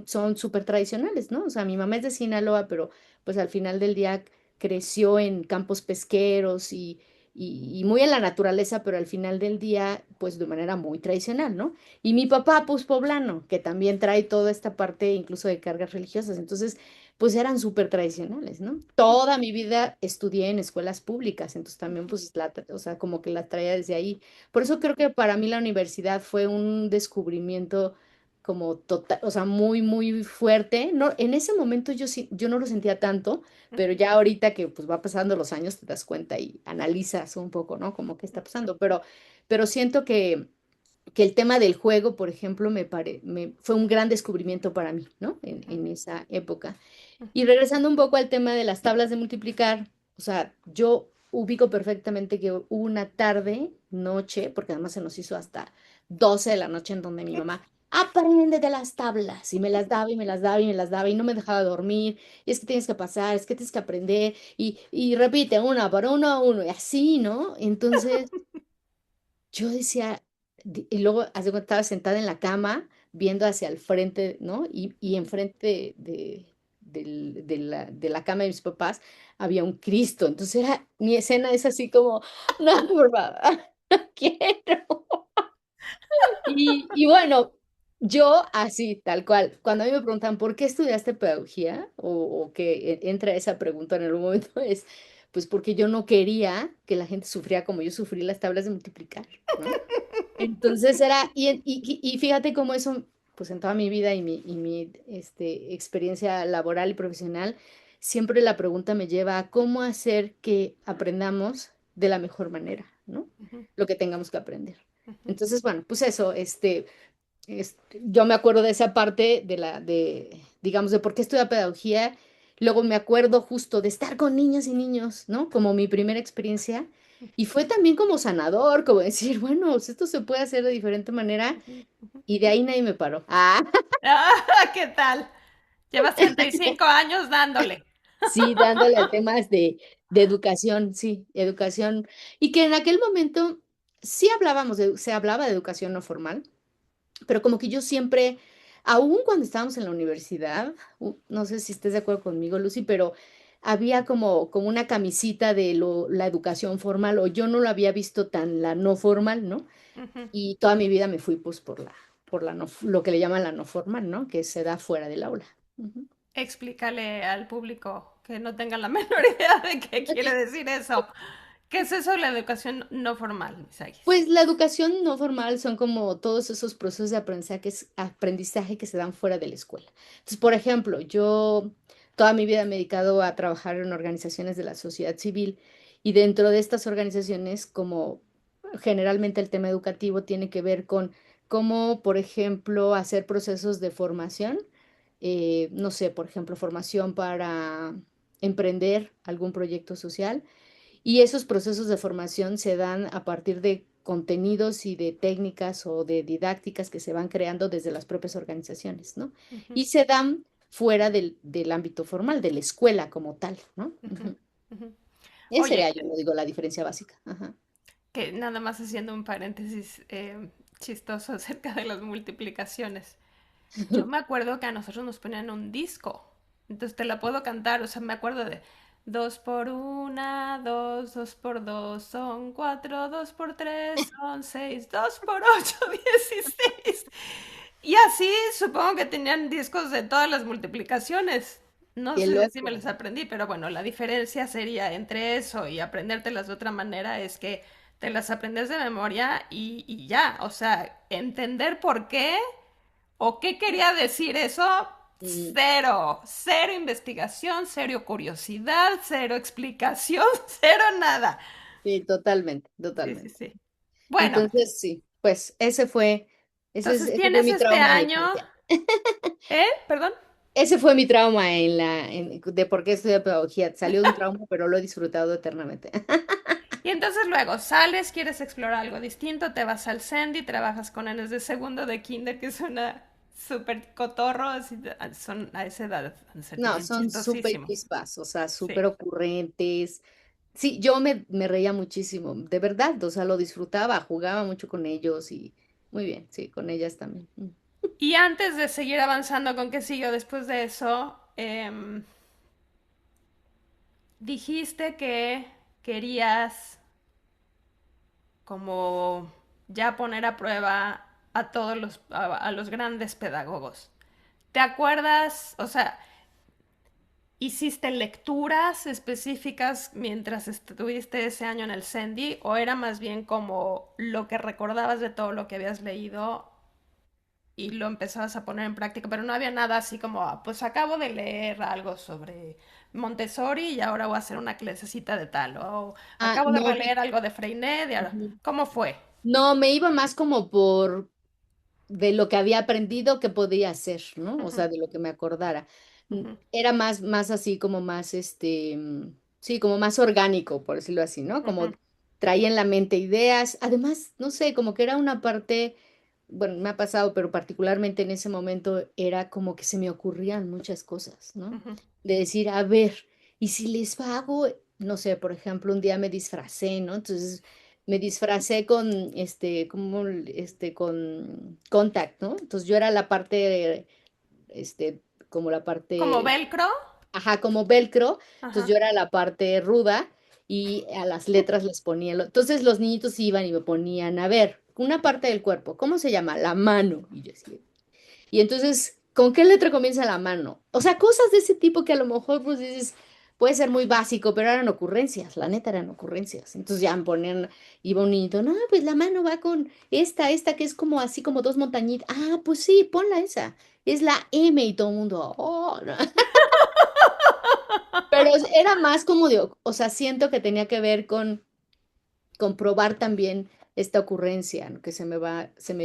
son súper tradicionales, ¿no? O sea, mi mamá es de Sinaloa, pero pues al final del día creció en campos pesqueros y muy en la naturaleza, pero al final del día, pues de manera muy tradicional, ¿no? Y mi papá, pues poblano, que también trae toda esta parte incluso de cargas religiosas. Entonces, pues eran súper tradicionales, ¿no? Toda mi vida estudié en escuelas públicas, entonces también, pues, o sea, como que la traía desde ahí. Por eso creo que para mí la universidad fue un descubrimiento como total, o sea, muy fuerte. No, en ese momento yo no lo sentía tanto, pero ya ahorita que pues va pasando los años te das cuenta y analizas un poco, ¿no? Como qué está pasando. Pero siento que el tema del juego, por ejemplo, fue un gran descubrimiento para mí, ¿no? En esa época. Y regresando un poco al tema de las tablas de multiplicar, o sea, yo ubico perfectamente que hubo una tarde, noche, porque además se nos hizo hasta 12 de la noche en donde mi mamá, aprende de las tablas, y me las daba y me las daba y me las daba y no me dejaba dormir, y es que tienes que pasar, es que tienes que aprender, y repite una por uno, y así, ¿no? Entonces, yo decía, y luego hace cuenta, estaba sentada en la cama viendo hacia el frente, ¿no? Y enfrente de la cama de mis papás había un Cristo. Entonces mi escena es así como, no, por favor, no quiero. Y bueno, yo así, tal cual, cuando a mí me preguntan, ¿por qué estudiaste pedagogía? O que entra esa pregunta en algún momento, es, pues porque yo no quería que la gente sufriera como yo sufrí las tablas de multiplicar, ¿no? Entonces era, y fíjate cómo eso, pues en toda mi vida y mi experiencia laboral y profesional, siempre la pregunta me lleva a cómo hacer que aprendamos de la mejor manera, ¿no? Ujú, Lo que tengamos que aprender. ujú, Entonces, bueno, pues eso, yo me acuerdo de esa parte digamos, de por qué estudia pedagogía. Luego me acuerdo justo de estar con niñas y niños, ¿no? Como mi primera experiencia. Y fue también como sanador, como decir, bueno, pues esto se puede hacer de diferente manera. Ujú, ujú. Y de ahí nadie me paró. Ah, Ah, ¿qué tal? Llevas 35 años dándole. sí, dándole a temas de educación, sí, educación. Y que en aquel momento sí hablábamos se hablaba de educación no formal, pero como que yo siempre, aún cuando estábamos en la universidad, no sé si estés de acuerdo conmigo, Lucy, pero había como una camisita de la educación formal, o yo no lo había visto tan la no formal, ¿no? Ujú. Y toda mi vida me fui pues por no, lo que le llaman la no formal, ¿no? Que se da fuera del aula. Ujú. Explícale al público que no tenga la menor idea de qué quiere decir eso. ¿Qué es eso de la educación no formal, mis Agis? Pues la educación no formal son como todos esos procesos de aprendizaje que se dan fuera de la escuela. Entonces, por ejemplo, yo toda mi vida me he dedicado a trabajar en organizaciones de la sociedad civil y dentro de estas organizaciones, como generalmente el tema educativo tiene que ver con cómo, por ejemplo, hacer procesos de formación, no sé, por ejemplo, formación para emprender algún proyecto social y esos procesos de formación se dan a partir de contenidos y de técnicas o de didácticas que se van creando desde las propias organizaciones, ¿no? Ujú, Y se dan fuera del ámbito formal, de la escuela como tal, ¿no? ujú, Ujú. ujú. Esa Oye, sería, yo lo digo, la diferencia básica. Ajá. que nada más haciendo un paréntesis chistoso acerca de las multiplicaciones. Yo me acuerdo que a nosotros nos ponían un disco, entonces te la puedo cantar, o sea, me acuerdo de dos por una, dos, dos por dos son cuatro, dos por tres son seis, dos por ocho, 16. Y así supongo que tenían discos de todas las multiplicaciones. No Qué sé si me loco. las aprendí, pero bueno, la diferencia sería entre eso y aprendértelas de otra manera es que te las aprendes de memoria y ya, o sea, entender por qué o qué quería decir eso, Mm, cero, cero investigación, cero curiosidad, cero explicación, cero nada. sí, totalmente, Sí, sí, totalmente. sí. Bueno, Entonces, sí, pues entonces ese fue tienes mi este trauma en la año, infancia. ¿eh? Perdón. Ese fue mi trauma de por qué estudié pedagogía. Salió de un trauma, pero lo he disfrutado eternamente. Y entonces luego sales, quieres explorar algo distinto, te vas al Sandy, trabajas con nenes de segundo de kinder, que es una súper cotorro, así son a esa edad, han de ser No, bien son súper chistosísimos. chispas, o sea, Sí. súper ocurrentes. Sí, me reía muchísimo, de verdad, o sea, lo disfrutaba, jugaba mucho con ellos y muy bien, sí, con ellas también. Y antes de seguir avanzando con qué siguió después de eso, dijiste que querías como ya poner a prueba a todos a los grandes pedagogos. ¿Te acuerdas? O sea, ¿hiciste lecturas específicas mientras estuviste ese año en el Sendy o era más bien como lo que recordabas de todo lo que habías leído y lo empezabas a poner en práctica? Pero no había nada así como, "Ah, pues acabo de leer algo sobre Montessori y ahora voy a hacer una clasecita de tal, o Ah, acabo de no, releer algo de Freinet y ahora, ujú. ¿cómo fue?" No, me iba más como por de lo que había aprendido que podía hacer, ¿no? O Ujú, sea, de lo que me acordara. ujú, Era más así como más, sí, como más orgánico, por decirlo así, ¿no? Como ujú, traía en la mente ideas. Además, no sé, como que era una parte, bueno, me ha pasado, pero particularmente en ese momento era como que se me ocurrían muchas cosas, ¿no? ujú, De decir, a ver, ¿y si les hago, no sé, por ejemplo, un día me disfracé, ¿no? Entonces me disfracé con, con contact, ¿no? Entonces yo era la parte, como la como parte, velcro. ajá, como velcro, entonces Ajá. yo era la parte ruda y a las letras les ponía, entonces los niñitos iban y me ponían, a ver, una parte del cuerpo, ¿cómo se llama? La mano. Y yo decía, y entonces, ¿con qué letra comienza la mano? O sea, cosas de ese tipo que a lo mejor pues dices, puede ser muy básico, pero eran ocurrencias, la neta eran ocurrencias. Entonces ya me ponían, iba un niñito, no, pues la mano va con esta que es como así como dos montañitas. Ah, pues sí, ponla esa. Es la M y todo el mundo, oh, no. Pero era más como de, o sea, siento que tenía que ver con comprobar también esta ocurrencia, ¿no? Que se me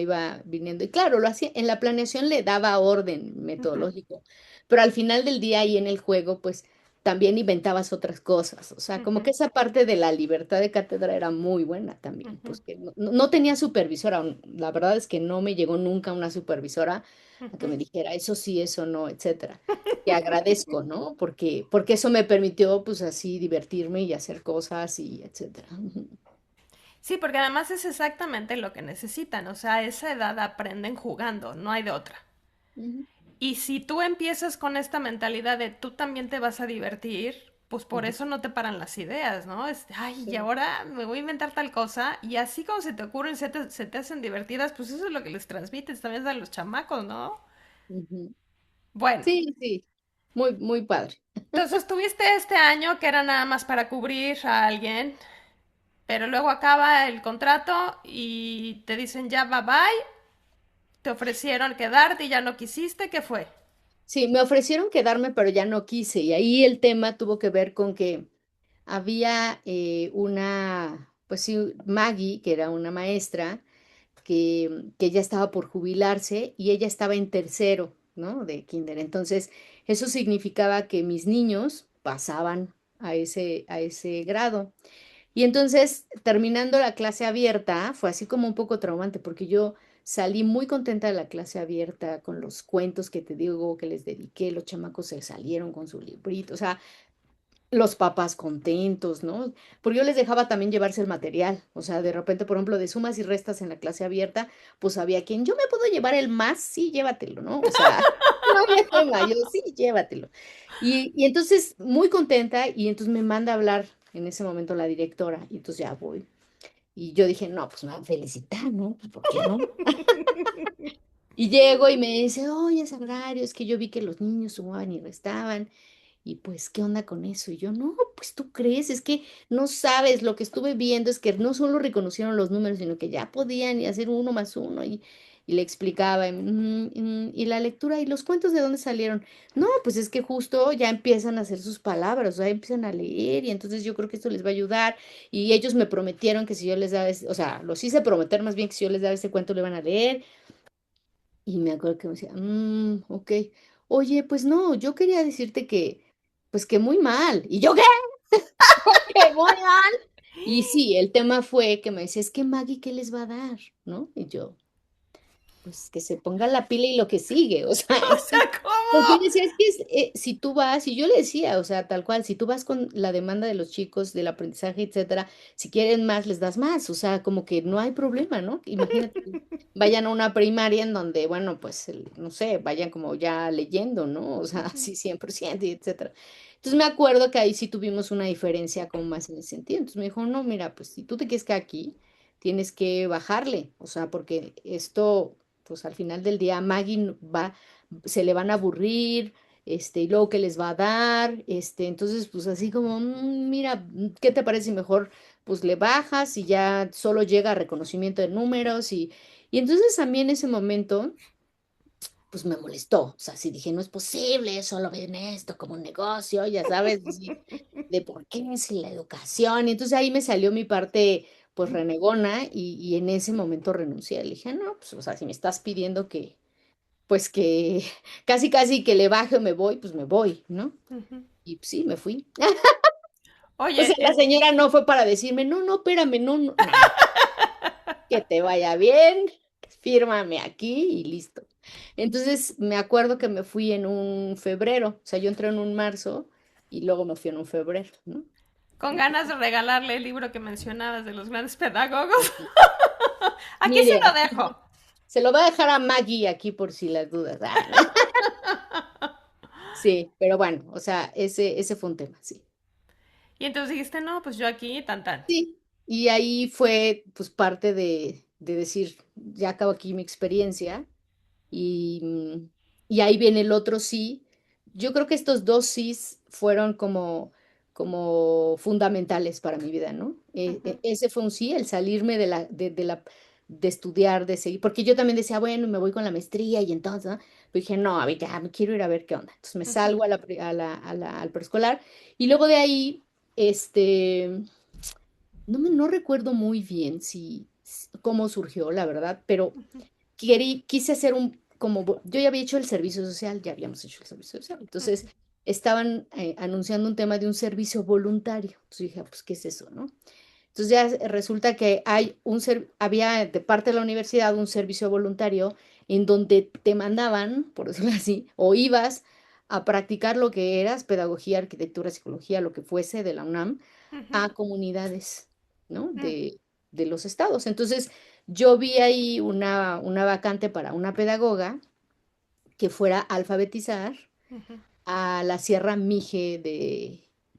iba viniendo. Y claro, lo hacía, en la planeación le daba orden Ujú, metodológico, pero al final del día y en el juego, pues también inventabas otras cosas. O sea, como Ujú, que esa parte de la libertad de cátedra era muy buena también, ujú, pues que no tenía supervisora. La verdad es que no me llegó nunca una supervisora a que ujú. me dijera eso sí, eso no, etcétera. Y agradezco, ¿no? Porque eso me permitió, pues así, divertirme y hacer cosas y etcétera. Ujú, Sí, porque además es exactamente lo que necesitan, o sea, a esa edad aprenden jugando, no hay de otra. ujú, Y si tú empiezas con esta mentalidad de tú también te vas a divertir, pues por ujú, eso no te paran las ideas, ¿no? Es, ay, y sí, ahora me voy a inventar tal cosa, y así como se te ocurren, se te hacen divertidas, pues eso es lo que les transmites también a los chamacos, ¿no? ujú. Bueno, Sí, sí, muy, muy padre. entonces tuviste este año que era nada más para cubrir a alguien, pero luego acaba el contrato y te dicen ya bye bye, te ofrecieron quedarte y ya no quisiste, ¿qué fue? Sí, me ofrecieron quedarme, pero ya no quise. Y ahí el tema tuvo que ver con que había pues sí, Maggie, que era una maestra, que ya estaba por jubilarse y ella estaba en tercero, ¿no? De kinder. Entonces, eso significaba que mis niños pasaban a ese grado. Y entonces, terminando la clase abierta, fue así como un poco traumante, porque yo salí muy contenta de la clase abierta con los cuentos que te digo que les dediqué, los chamacos se salieron con su librito, o sea, los papás contentos, ¿no? Porque yo les dejaba también llevarse el material, o sea, de repente, por ejemplo, de sumas y restas en la clase abierta, pues había quien, yo me puedo llevar el más, sí, llévatelo, ¿no? O sea, no había tema, yo sí, llévatelo. Y entonces, muy contenta, y entonces me manda a hablar en ese momento la directora, y entonces ya voy. Y yo dije, no, pues me van a felicitar, ¿no? Pues, ¿por qué no? Y llego y me dice, oye, Sagrario, es que yo vi que los niños sumaban y restaban. Y pues, ¿qué onda con eso? Y yo, no, pues tú crees, es que no sabes, lo que estuve viendo es que no solo reconocieron los números, sino que ya podían y hacer uno más uno. Y le explicaba, y la lectura y los cuentos de dónde salieron. No, pues es que justo ya empiezan a hacer sus palabras, o sea, empiezan a leer y entonces yo creo que esto les va a ayudar. Y ellos me prometieron que si yo les daba, o sea, los hice prometer más bien que si yo les daba ese cuento lo iban a leer. Y me acuerdo que me decía, ok, oye, pues no, yo quería decirte que, pues que muy mal. Y yo, ¿qué? ¿Que muy mal? Y sí, el tema fue que me decía, es que Maggie, ¿qué les va a dar? ¿No? Y yo, pues que se ponga la pila y lo que sigue, o sea, O sea, porque yo ¿cómo? decía, es que si tú vas, y yo le decía, o sea, tal cual, si tú vas con la demanda de los chicos, del aprendizaje, etcétera, si quieren más, les das más, o sea, como que no hay problema, ¿no? Imagínate, que vayan a una primaria en donde, bueno, pues, no sé, vayan como ya leyendo, ¿no? O sea, Ujú. así 100%, y etcétera. Entonces me acuerdo que ahí sí tuvimos una diferencia como más en ese sentido. Entonces me dijo, no, mira, pues si tú te quieres quedar aquí, tienes que bajarle, o sea, porque esto, pues al final del día Maggie va, se le van a aburrir, y luego qué les va a dar, entonces pues así como, mira, ¿qué te parece si mejor pues le bajas y ya solo llega a reconocimiento de números y entonces a mí en ese momento pues me molestó, o sea, sí dije, no es posible, solo ven esto como un negocio, ya sabes, así, de por qué si la educación, y entonces ahí me salió mi parte pues renegona y en ese momento renuncié, le dije, no, pues o sea, si me estás pidiendo que pues que casi casi que le baje o me voy, pues me voy, ¿no? Ujú. Y pues, sí, me fui. O sea, Oye, la señora no fue para decirme, no, no, espérame, no, no, nada, que te vaya bien, fírmame aquí y listo. Entonces me acuerdo que me fui en un febrero, o sea, yo entré en un marzo y luego me fui en un febrero, ¿no? con Y pues, ganas de regalarle el libro que mencionabas de los grandes pedagogos. Aquí se lo mire, dejo. se lo voy a dejar a Maggie aquí por si las dudas. Ah, ¿no? Sí, pero bueno, o sea, ese fue un tema, sí. Y entonces dijiste, no, pues yo aquí, tan tan. Sí, y ahí fue pues parte de decir, ya acabo aquí mi experiencia y, y ahí viene el otro sí. Yo creo que estos dos sís fueron como fundamentales para mi vida, ¿no? Ujú, Ese fue un sí, el salirme de estudiar, de seguir, porque yo también decía, bueno, me voy con la maestría y entonces, ¿no? Pero dije, no, a ver, ya me quiero ir a ver qué onda. Entonces me ujú, salgo al preescolar y luego de ahí, este... No recuerdo muy bien cómo surgió, la verdad, pero quise hacer como, yo ya había hecho el servicio social, ya habíamos hecho el servicio social. Entonces, estaban anunciando un tema de un servicio voluntario. Entonces dije, "Ah, pues, ¿qué es eso, no?". Entonces ya resulta que había de parte de la universidad un servicio voluntario en donde te mandaban, por decirlo así, o ibas a practicar lo que eras, pedagogía, arquitectura, psicología, lo que fuese de la UNAM, a comunidades, ¿no? De los estados. Entonces yo vi ahí una vacante para una pedagoga que fuera a alfabetizar a la Sierra Mije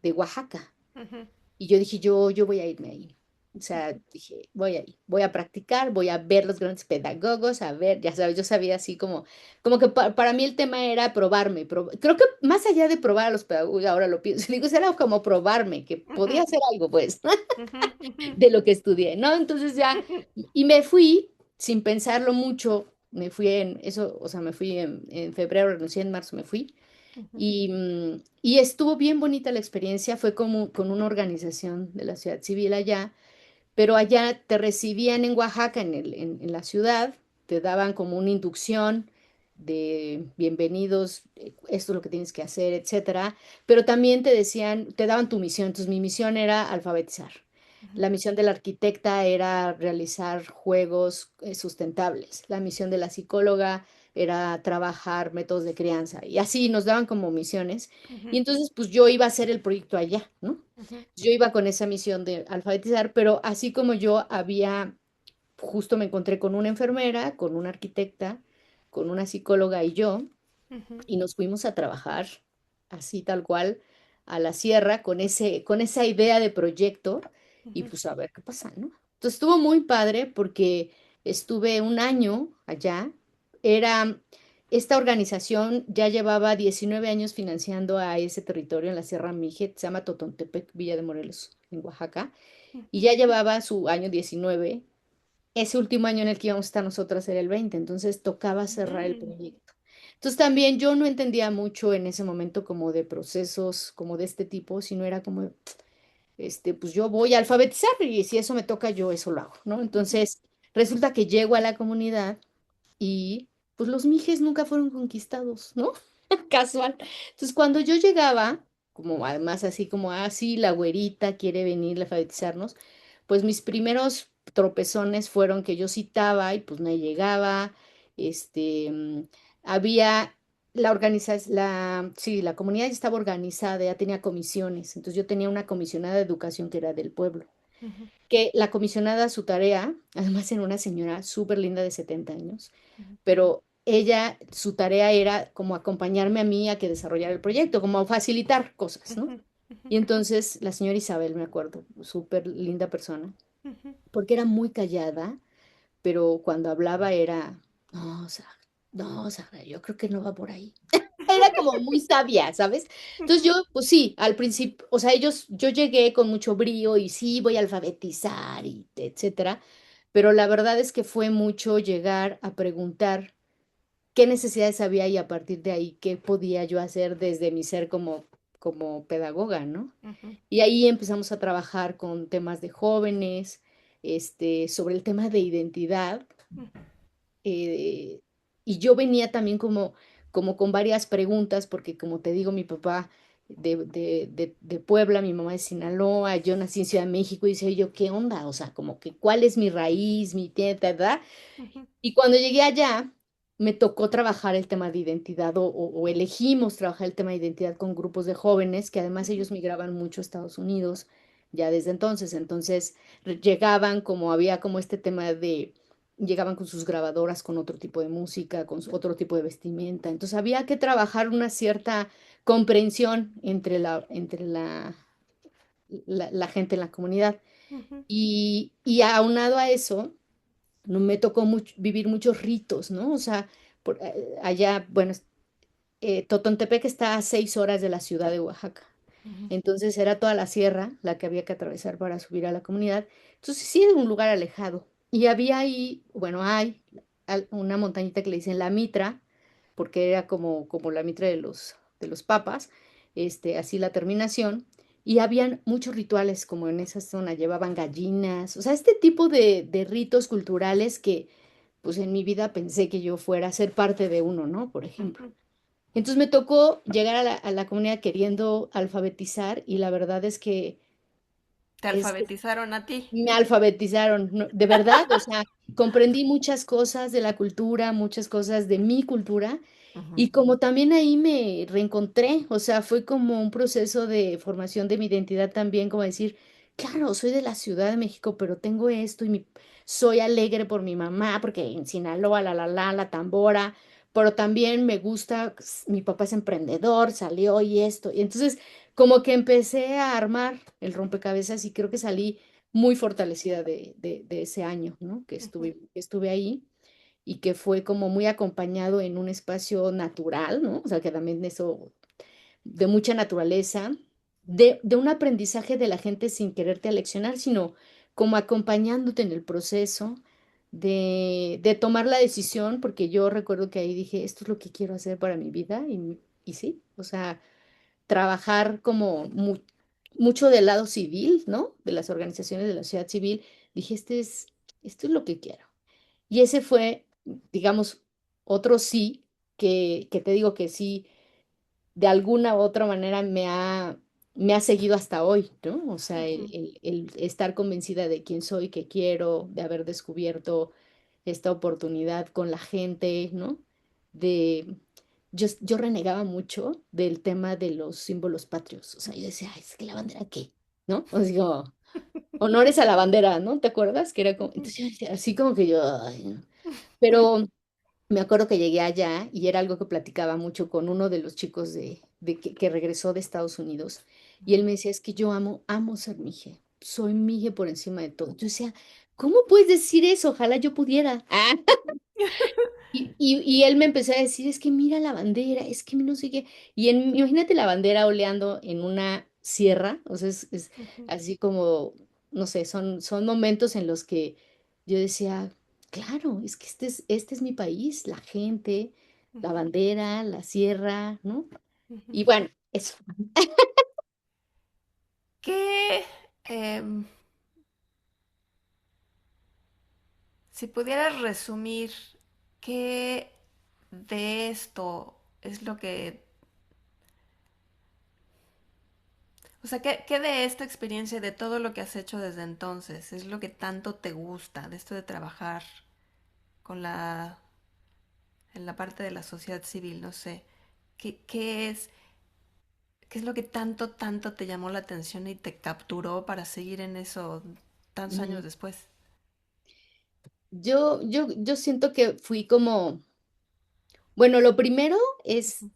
de Oaxaca. Y yo dije, yo voy a irme ahí. O sea, dije, voy ahí, voy a practicar, voy a ver los grandes pedagogos, a ver, ya sabes, yo sabía así como que para mí el tema era probarme. Creo que más allá de probar a los pedagogos, ahora lo pienso, digo, era como probarme, que podía hacer algo, pues, de lo que estudié, ¿no? Entonces ya, y me fui sin pensarlo mucho, me fui en eso, o sea, me fui en febrero, renuncié en marzo, me fui. Y estuvo bien bonita la experiencia, fue como con una organización de la sociedad civil allá, pero allá te recibían en Oaxaca, en la ciudad, te daban como una inducción de bienvenidos, esto es lo que tienes que hacer, etcétera, pero también te decían, te daban tu misión, entonces mi misión era alfabetizar. La misión del arquitecta era realizar juegos sustentables. La misión de la psicóloga era trabajar métodos de crianza. Y así nos daban como misiones. Y entonces, pues yo iba a hacer el proyecto allá, ¿no? Yo iba con esa misión de alfabetizar, pero así como yo justo me encontré con una enfermera, con una arquitecta, con una psicóloga y yo, y nos fuimos a trabajar así tal cual a la sierra con esa idea de proyecto y pues a ver qué pasa, ¿no? Entonces estuvo muy padre porque estuve un año allá. Era, esta organización ya llevaba 19 años financiando a ese territorio en la Sierra Mije, se llama Totontepec, Villa de Morelos, en Oaxaca, y ya llevaba su año 19. Ese último año en el que íbamos a estar nosotras era el 20, entonces tocaba cerrar el proyecto. Entonces también yo no entendía mucho en ese momento como de procesos como de este tipo, sino era como, pues yo voy a alfabetizar y si eso me toca yo eso lo hago, ¿no? Entonces resulta que llego a la comunidad y pues los mijes nunca fueron conquistados, ¿no? Casual. Entonces cuando yo llegaba, como además así como, sí, la güerita quiere venir a alfabetizarnos, pues mis primeros tropezones fueron que yo citaba y pues no llegaba, este, mm, había sí, la comunidad ya estaba organizada, ya tenía comisiones, entonces yo tenía una comisionada de educación que era del pueblo, que la comisionada su tarea, además era una señora súper linda de 70 años, pero ella, su tarea era como acompañarme a mí a que desarrollara el proyecto, como facilitar cosas, ¿no? Y entonces la señora Isabel, me acuerdo, súper linda persona, porque era muy callada, pero cuando hablaba era, no, Sara, no, Sara, yo creo que no va por ahí. Era como muy sabia, ¿sabes? Entonces yo, pues sí, al principio, o sea, yo llegué con mucho brío y sí, voy a alfabetizar y etcétera, pero la verdad es que fue mucho llegar a preguntar qué necesidades había y a partir de ahí qué podía yo hacer desde mi ser como pedagoga, ¿no? Y ahí empezamos a trabajar con temas de jóvenes, sobre el tema de identidad. eh, y yo venía también como con varias preguntas, porque como te digo, mi papá de Puebla, mi mamá de Sinaloa, yo nací en Ciudad de México y decía yo, ¿qué onda? O sea, como que, ¿cuál es mi raíz, mi tierra, verdad? Y cuando llegué allá, me tocó trabajar el tema de identidad o elegimos trabajar el tema de identidad con grupos de jóvenes, que además ellos migraban mucho a Estados Unidos ya desde entonces. Entonces llegaban como había como este tema llegaban con sus grabadoras, con otro tipo de música, con otro tipo de vestimenta. Entonces había que trabajar una cierta comprensión entre la gente en la comunidad. Y aunado a eso, no me tocó vivir muchos ritos, ¿no? O sea, allá, bueno, Totontepec está a 6 horas de la ciudad de Oaxaca. Entonces era toda la sierra la que había que atravesar para subir a la comunidad. Entonces sí era un lugar alejado. Y había ahí, bueno, hay una montañita que le dicen la Mitra, porque era como la Mitra de los papas, así la terminación. Y habían muchos rituales como en esa zona, llevaban gallinas, o sea, este tipo de ritos culturales que pues en mi vida pensé que yo fuera a ser parte de uno, ¿no? Por ejemplo. Ujú. Entonces me tocó llegar a la comunidad queriendo alfabetizar y la verdad Te es que alfabetizaron a ti. me alfabetizaron, de verdad, o sea, comprendí muchas cosas de la cultura, muchas cosas de mi cultura, Ujú, y como también ahí me reencontré, o sea, fue como un proceso de formación de mi identidad también, como decir, claro, soy de la Ciudad de México, pero tengo esto y soy alegre por mi mamá, porque en Sinaloa, la tambora, pero también me gusta, mi papá es emprendedor, salió y esto, y entonces como que empecé a armar el rompecabezas y creo que salí muy fortalecida de ese año, ¿no? ujú, Que estuve ahí y que fue como muy acompañado en un espacio natural, ¿no? O sea, que también eso, de mucha naturaleza, de un aprendizaje de la gente sin quererte aleccionar, sino como acompañándote en el proceso de tomar la decisión, porque yo recuerdo que ahí dije, esto es lo que quiero hacer para mi vida, y sí, o sea, trabajar como mucho del lado civil, ¿no? De las organizaciones de la sociedad civil, dije, esto es lo que quiero. Y ese fue, digamos, otro sí, que te digo que sí, de alguna u otra manera me ha seguido hasta hoy, ¿no? O sea, ujú, el estar convencida de quién soy, qué quiero, de haber descubierto esta oportunidad con la gente, ¿no? De, yo renegaba mucho del tema de los símbolos patrios, o sea, yo decía, "Ay, es que la bandera, ¿qué? ¿No? O sea, como, honores a la bandera, ¿no? ¿Te acuerdas? Que era como, ujú, entonces yo decía, así como que yo, "Ay, no". Pero me acuerdo que llegué allá y era algo que platicaba mucho con uno de los chicos que regresó de Estados Unidos. Y él me decía, es que yo amo ser mije. Soy mije por encima de todo. Yo decía, ¿cómo puedes decir eso? Ojalá yo pudiera. Y él me empezó a decir, es que mira la bandera, es que no sé qué. Imagínate la bandera oleando en una sierra. O sea, es ujú, así como, no sé, son momentos en los que yo decía, claro, es que este es mi país, la gente, la ujú, bandera, la sierra, ¿no? ujú. Y bueno, eso. ¿Qué, em, si pudieras resumir, qué de esto es lo que, o sea, qué de esta experiencia, de todo lo que has hecho desde entonces, es lo que tanto te gusta de esto de trabajar con en la parte de la sociedad civil, no sé, qué es lo que tanto te llamó la atención y te capturó para seguir en eso tantos años Ujú. después? Yo siento que fui como, bueno, lo primero es Ujú,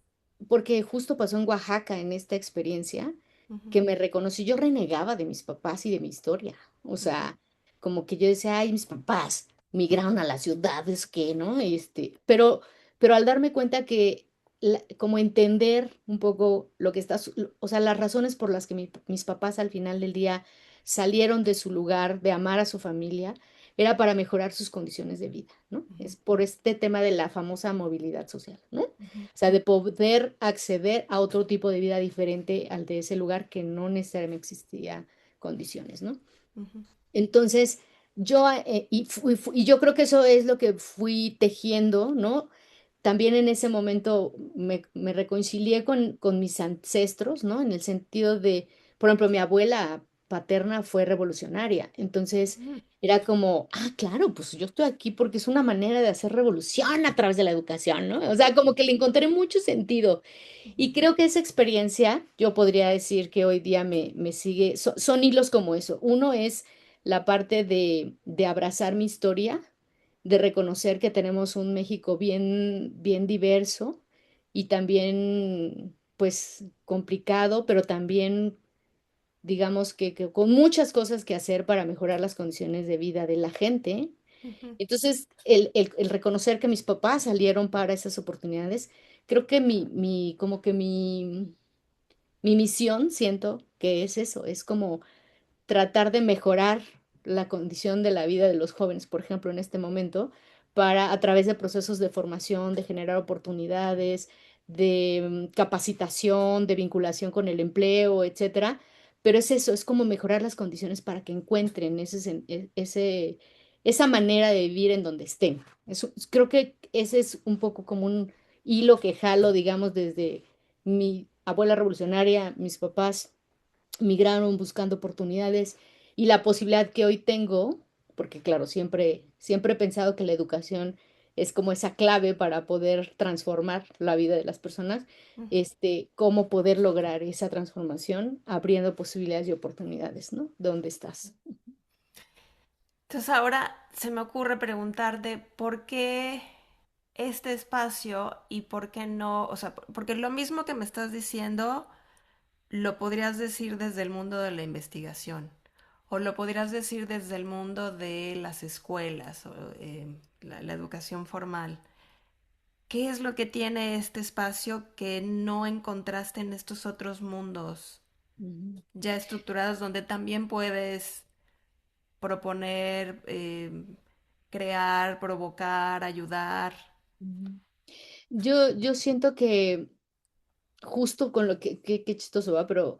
porque justo pasó en Oaxaca en esta experiencia ujú, que me reconocí, yo renegaba de mis papás y de mi historia, o ujú, sea, como que yo decía, ay, mis papás migraron a las ciudades, que, ¿no? Pero al darme cuenta que, como entender un poco lo que o sea, las razones por las que mis papás al final del día salieron de su lugar, de amar a su familia, era para mejorar sus condiciones de vida, ¿no? ujú, Es por este tema de la famosa movilidad social, ¿no? O ujú, sea, de poder acceder a otro tipo de vida diferente al de ese lugar que no necesariamente existía condiciones, ¿no? ujú, Entonces, y yo creo que eso es lo que fui tejiendo, ¿no? También en ese momento me reconcilié con mis ancestros, ¿no? En el sentido de, por ejemplo, mi abuela paterna fue revolucionaria, entonces ujú, era como, claro, pues yo estoy aquí porque es una manera de hacer revolución a través de la educación, ¿no? O sea, como que le encontré mucho sentido. ujú, Y creo que esa experiencia, yo podría decir que hoy día me sigue, son hilos como eso. Uno es la parte de abrazar mi historia, de reconocer que tenemos un México bien diverso y también, pues, complicado, pero también, digamos que con muchas cosas que hacer para mejorar las condiciones de vida de la gente. ujú. Entonces, el reconocer que mis papás salieron para esas oportunidades, creo que como que mi misión, siento que es eso, es como tratar de mejorar la condición de la vida de los jóvenes, por ejemplo, en este momento, para a través de procesos de formación, de generar oportunidades, de capacitación, de vinculación con el empleo, etcétera. Pero es eso, es como mejorar las condiciones para que encuentren esa manera de vivir en donde estén. Creo que ese es un poco como un hilo que jalo, digamos, desde mi abuela revolucionaria, mis papás migraron buscando oportunidades y la posibilidad que hoy tengo, porque claro, siempre he pensado que la educación es como esa clave para poder transformar la vida de las personas, cómo poder lograr esa transformación abriendo posibilidades y oportunidades, ¿no? ¿Dónde estás? Entonces ahora se me ocurre preguntarte por qué este espacio y por qué no, o sea, porque lo mismo que me estás diciendo lo podrías decir desde el mundo de la investigación o lo podrías decir desde el mundo de las escuelas o la educación formal. ¿Qué es lo que tiene este espacio que no encontraste en estos otros mundos Ujú, ya estructurados donde también puedes proponer, crear, provocar, ayudar? ujú. Yo siento que justo con lo qué chistoso va, pero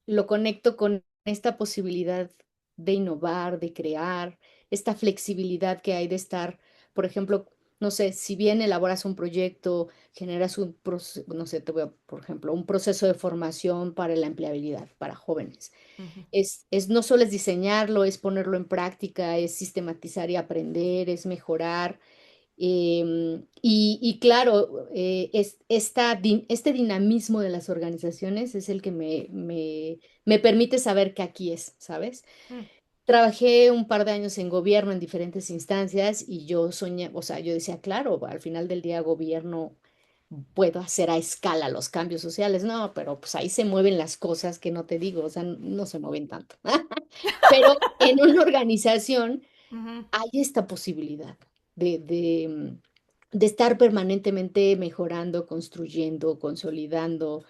lo conecto con esta posibilidad de innovar, de crear, esta flexibilidad que hay de estar, por ejemplo, no sé, si bien elaboras un proyecto, generas un proceso, no sé, te voy a, por ejemplo, un proceso de formación para la empleabilidad para jóvenes. Ujú, No solo es diseñarlo, es ponerlo en práctica, es sistematizar y aprender, es mejorar. Y claro, este dinamismo de las organizaciones es el que me permite saber que aquí es, ¿sabes? mm, Trabajé un par de años en gobierno en diferentes instancias y yo soñé, o sea, yo decía, claro, al final del día gobierno puedo hacer a escala los cambios sociales, no, pero pues ahí se mueven las cosas que no te digo, o sea, no se mueven tanto. Pero en una organización ujú, hay esta posibilidad de estar permanentemente mejorando, construyendo, consolidando,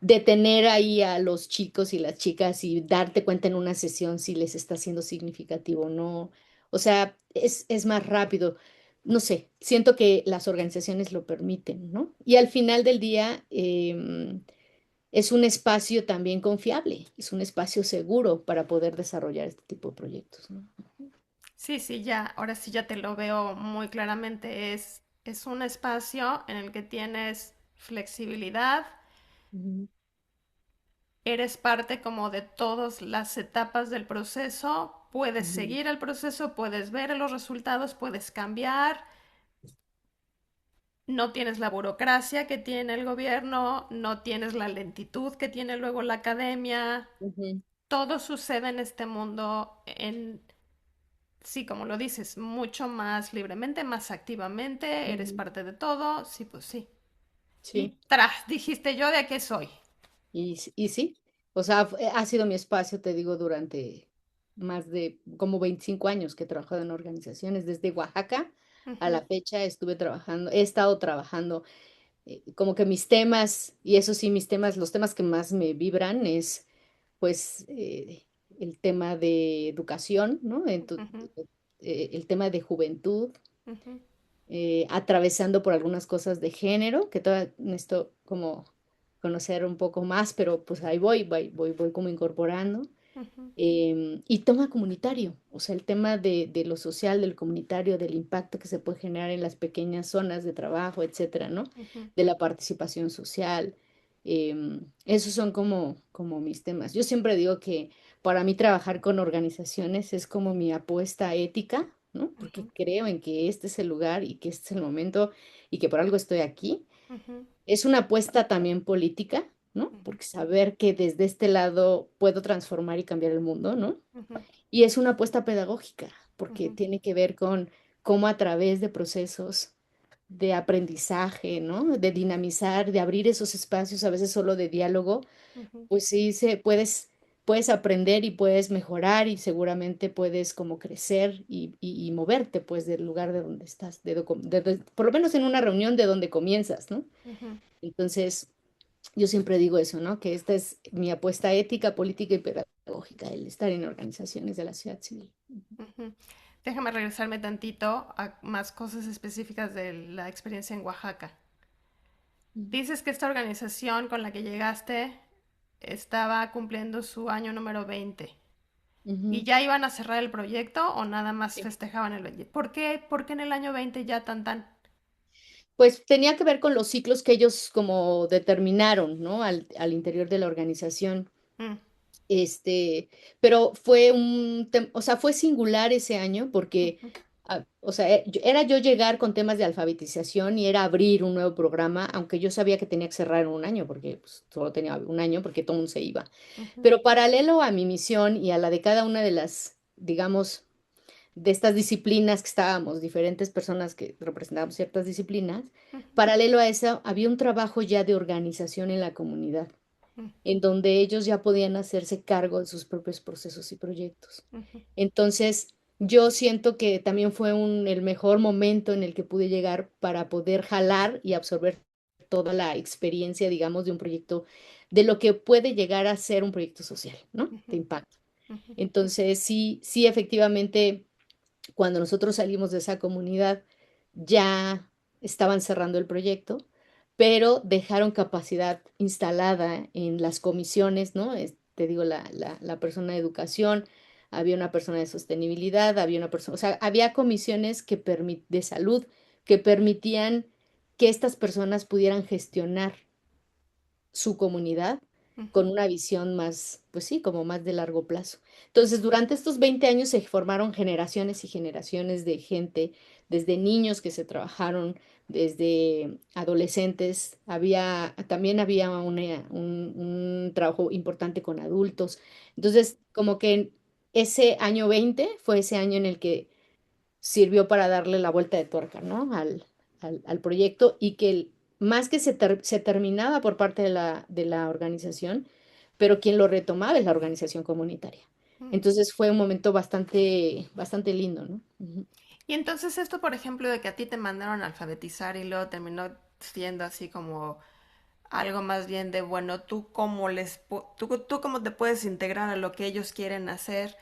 de tener ahí a los chicos y las chicas y darte cuenta en una sesión si les está siendo significativo o no. O sea, es más rápido. No sé, siento que las organizaciones lo permiten, ¿no? Y al final del día, es un espacio también confiable, es un espacio seguro para poder desarrollar este tipo de proyectos, ¿no? sí, sí, ya, ahora sí ya te lo veo muy claramente. Es un espacio en el que tienes flexibilidad, Ujú, eres parte como de todas las etapas del proceso, puedes ujú, seguir el proceso, puedes ver los resultados, puedes cambiar, no tienes la burocracia que tiene el gobierno, no tienes la lentitud que tiene luego la academia, ujú, todo sucede en este mundo en, sí, como lo dices, mucho más libremente, más activamente, eres ujú. parte de todo, sí, pues sí. Y Sí, tras, dijiste yo de qué soy. y sí, o sea, ha sido mi espacio, te digo, durante más de como 25 años que he trabajado en organizaciones, desde Oaxaca a Ujú, la fecha he estado trabajando, como que mis temas, y eso sí, mis temas, los temas que más me vibran es, pues, el tema de educación, ¿no? ujú, El tema de juventud, ujú, atravesando por algunas cosas de género, que todavía necesito como conocer un poco más, pero pues ahí voy como incorporando. ujú, Y tema comunitario, o sea, el tema de lo social, del comunitario, del impacto que se puede generar en las pequeñas zonas de trabajo, etcétera, ¿no? ujú, De la participación social. Esos son como mis temas. Yo siempre digo que para mí trabajar con organizaciones es como mi apuesta ética, ¿no? Porque ujú, creo en que este es el lugar y que este es el momento y que por algo estoy aquí. ujú, Es una apuesta también política, ¿no? ujú, Porque saber que desde este lado puedo transformar y cambiar el mundo, ¿no? ujú, Y es una apuesta pedagógica, porque ujú, tiene que ver con cómo a través de procesos de aprendizaje, ¿no? De dinamizar, de abrir esos espacios, a veces solo de diálogo, ujú, pues sí, puedes aprender y puedes mejorar y seguramente puedes como crecer y moverte pues del lugar de donde estás, por lo menos en una reunión de donde comienzas, ¿no? ujú, Entonces, yo siempre digo eso, ¿no? Que esta es mi apuesta ética, política y pedagógica, el estar en organizaciones de la sociedad civil. ujú. Déjame regresarme tantito a más cosas específicas de la experiencia en Oaxaca. Ujú. Dices que esta organización con la que llegaste estaba cumpliendo su año número 20. ¿Y Ujú. ya iban a cerrar el proyecto o nada más Sí. festejaban el 20? ¿Por qué en el año 20 ya tan tan? Pues tenía que ver con los ciclos que ellos como determinaron, ¿no? Al interior de la organización. Mm, Este, pero fue o sea, fue singular ese año porque, ujú, o sea, era yo llegar con temas de alfabetización y era abrir un nuevo programa, aunque yo sabía que tenía que cerrar en un año, porque pues, solo tenía un año, porque todo el mundo se iba. ujú, Pero paralelo a mi misión y a la de cada una de las, digamos, de estas disciplinas que estábamos, diferentes personas que representábamos ciertas disciplinas, ujú, paralelo a eso había un trabajo ya de organización en la comunidad ujú, en donde ellos ya podían hacerse cargo de sus propios procesos y proyectos. ujú, Entonces, yo siento que también fue el mejor momento en el que pude llegar para poder jalar y absorber toda la experiencia, digamos, de un proyecto, de lo que puede llegar a ser un proyecto social, ¿no? ujú, De impacto. ujú, Entonces, sí, sí, efectivamente, cuando nosotros salimos de esa comunidad, ya estaban cerrando el proyecto, pero dejaron capacidad instalada en las comisiones, ¿no? Te digo, la persona de educación, había una persona de sostenibilidad, había una persona, o sea, había comisiones de salud que permitían que estas personas pudieran gestionar su comunidad ujú, con una visión más, pues sí, como más de largo plazo. Entonces, durante estos 20 años se formaron generaciones y generaciones de gente, desde niños que se trabajaron, desde adolescentes, también había un trabajo importante con adultos. Entonces, como que ese año 20 fue ese año en el que sirvió para darle la vuelta de tuerca, ¿no? Al proyecto y que más que se terminaba por parte de la organización, pero quien lo retomaba es la organización comunitaria. ujú. Entonces fue un momento bastante, bastante lindo, ¿no? Ujú. Y entonces esto, por ejemplo, de que a ti te mandaron a alfabetizar y luego terminó siendo así como algo más bien de, bueno, tú cómo te puedes integrar a lo que ellos quieren hacer.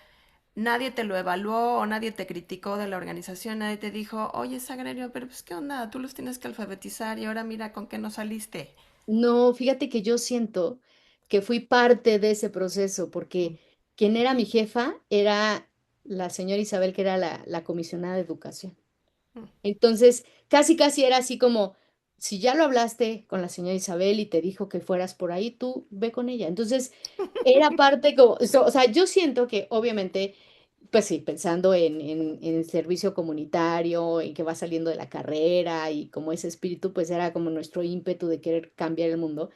Nadie te lo evaluó o nadie te criticó de la organización, nadie te dijo, oye, Sagrario, pero pues qué onda, tú los tienes que alfabetizar y ahora mira con qué no saliste. No, fíjate que yo siento que fui parte de ese proceso, porque quien era mi jefa era la señora Isabel, que era la comisionada de educación. Mm. Entonces, casi, casi era así como, si ya lo hablaste con la señora Isabel y te dijo que fueras por ahí, tú ve con ella. Entonces, era parte como, o sea, yo siento que obviamente, pues sí, pensando en el servicio comunitario, en que va saliendo de la carrera y como ese espíritu, pues era como nuestro ímpetu de querer cambiar el mundo.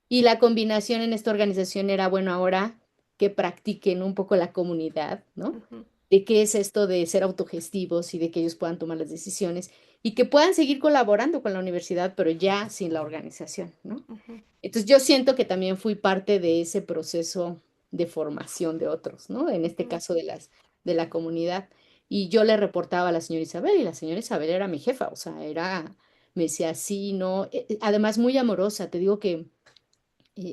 Y la combinación en esta organización era, bueno, ahora que practiquen un poco la comunidad, ¿no? Ujú, De qué es esto de ser autogestivos y de que ellos puedan tomar las decisiones y que puedan seguir colaborando con la universidad, pero ya sin la organización, ¿no? ujú, Entonces yo siento que también fui parte de ese proceso de formación de otros, ¿no? En este ujú, caso de la comunidad. Y yo le reportaba a la señora Isabel y la señora Isabel era mi jefa, o sea, me decía, sí, no, además muy amorosa, te digo que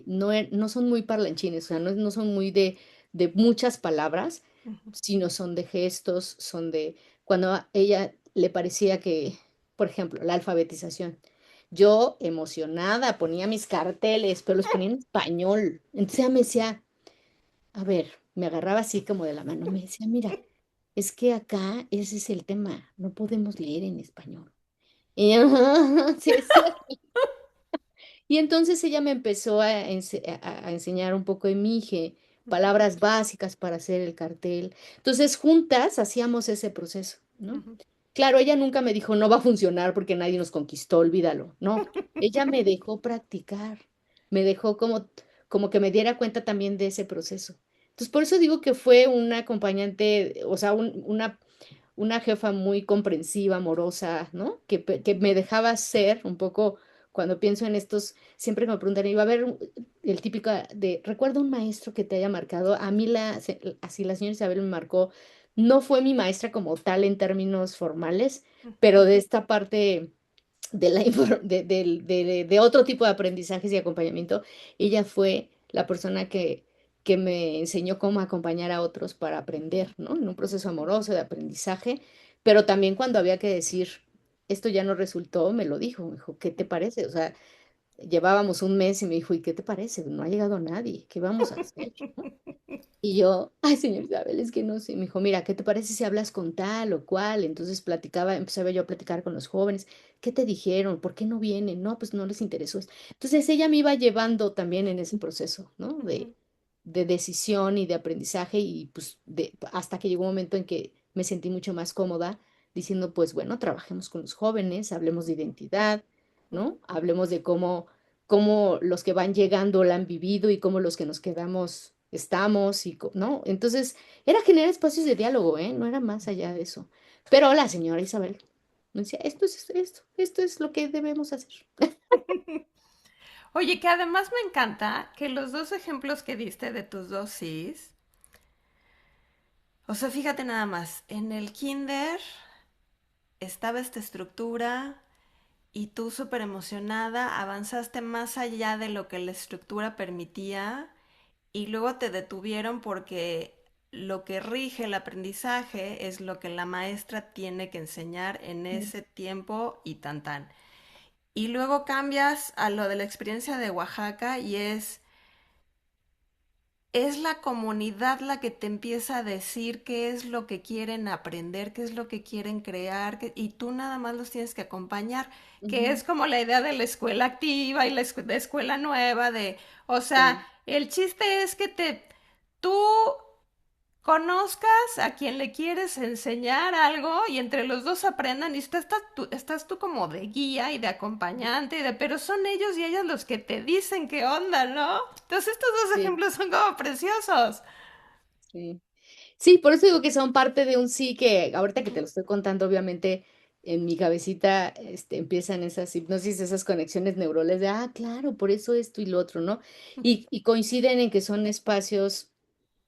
no son muy parlanchines, o sea, no son muy de muchas palabras, ujú. sino son de gestos, son de cuando a ella le parecía que, por ejemplo, la alfabetización. Yo emocionada ponía mis carteles, pero los ponía en español. Entonces ella me decía, a ver, me agarraba así como de la mano, me decía, mira, es que acá ese es el tema, no podemos leer en español. Y yo, sí, es cierto. Y entonces ella me empezó a enseñar un poco de mije, palabras básicas para hacer el cartel. Entonces juntas hacíamos ese proceso, ¿no? Ujú. Claro, ella nunca me dijo, no va a funcionar porque nadie nos conquistó, olvídalo. No, ella me dejó practicar, me dejó como que me diera cuenta también de ese proceso. Entonces, por eso digo que fue una acompañante, o sea, una jefa muy comprensiva, amorosa, ¿no? Que me dejaba ser un poco, cuando pienso en estos, siempre me preguntan, iba a ver el típico de, ¿recuerda un maestro que te haya marcado? A mí así la señora Isabel me marcó, no fue mi maestra como tal en términos formales, pero de esta parte de otro tipo de aprendizajes y acompañamiento, ella fue la persona que me enseñó cómo acompañar a otros para aprender, ¿no? En un proceso amoroso de aprendizaje, pero también cuando había que decir, esto ya no resultó, me dijo, ¿qué te parece? O sea, llevábamos un mes y me dijo, ¿y qué te parece? No ha llegado nadie, ¿qué vamos a hacer? ¿No? Y yo, ay, señor Isabel, es que no sé. Me dijo, mira, ¿qué te parece si hablas con tal o cual? Entonces platicaba, empezaba yo a platicar con los jóvenes. ¿Qué te dijeron? ¿Por qué no vienen? No, pues no les interesó esto. Entonces ella me iba llevando también en ese proceso, ¿no? Ujú, De decisión y de aprendizaje y pues hasta que llegó un momento en que me sentí mucho más cómoda diciendo, pues bueno, trabajemos con los jóvenes, hablemos de identidad, ujú. ¿no? Hablemos de cómo los que van llegando la han vivido y cómo los que nos quedamos estamos, y, ¿no? Entonces, era generar espacios de diálogo, ¿eh? No era más allá de eso. Pero la señora Isabel me decía, esto es lo que debemos hacer. Oye, que además me encanta que los dos ejemplos que diste de tus dos sís, o sea, fíjate nada más, en el kinder estaba esta estructura y tú súper emocionada avanzaste más allá de lo que la estructura permitía y luego te detuvieron porque lo que rige el aprendizaje es lo que la maestra tiene que enseñar en Mm, ese tiempo y tan tan. Y luego cambias a lo de la experiencia de Oaxaca y es la comunidad la que te empieza a decir qué es lo que quieren aprender, qué es lo que quieren crear, y tú nada más los tienes que acompañar, que ujú, es como la idea de la escuela activa y la de escuela nueva, o sea, sí, el chiste es que tú conozcas a quien le quieres enseñar algo y entre los dos aprendan y estás tú como de guía y de acompañante, pero son ellos y ellas los que te dicen qué onda, ¿no? Entonces estos dos sí, ejemplos son como preciosos. sí. Sí, por eso digo que son parte de un sí que ahorita que te Ujú, lo estoy contando, obviamente en mi cabecita empiezan esas hipnosis, esas conexiones neurales de, ah, claro, por eso esto y lo otro, ¿no? Y coinciden en que son espacios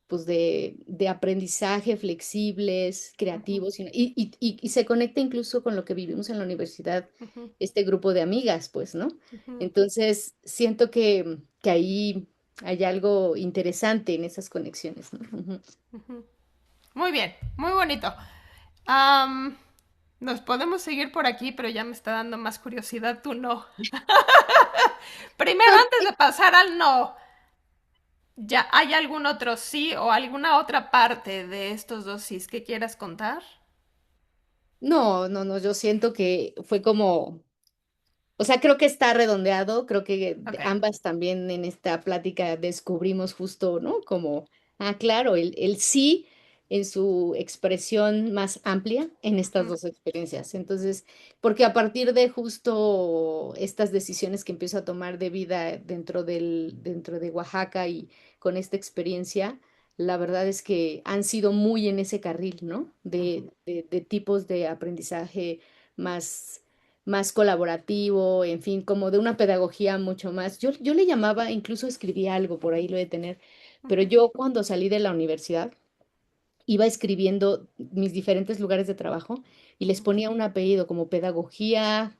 pues de aprendizaje flexibles, ujú, creativos, y se conecta incluso con lo que vivimos en la universidad, ujú, este grupo de amigas, pues, ¿no? ujú, Entonces, siento que ahí hay algo interesante en esas conexiones, ¿no? Ujú. ujú. Muy bien, muy bonito. Am, nos podemos seguir por aquí, pero ya me está dando más curiosidad, tú no. Primero, antes de pasar al no, ¿ya hay algún otro sí o alguna otra parte de estos dos sís que quieras contar? No, no, no, yo siento que fue como, o sea, creo que está redondeado, creo que Ok. ambas también en esta plática descubrimos justo, ¿no? Como, ah, claro, el sí en su expresión más amplia en estas Ujú, dos experiencias. Entonces, porque a partir de justo estas decisiones que empiezo a tomar de vida dentro de Oaxaca y con esta experiencia, la verdad es que han sido muy en ese carril, ¿no? ujú, De tipos de aprendizaje más más colaborativo, en fin, como de una pedagogía mucho más. Yo le llamaba, incluso escribí algo, por ahí lo he de tener, pero ujú, yo cuando salí de la universidad iba escribiendo mis diferentes lugares de trabajo y les ujú, ponía un apellido como pedagogía,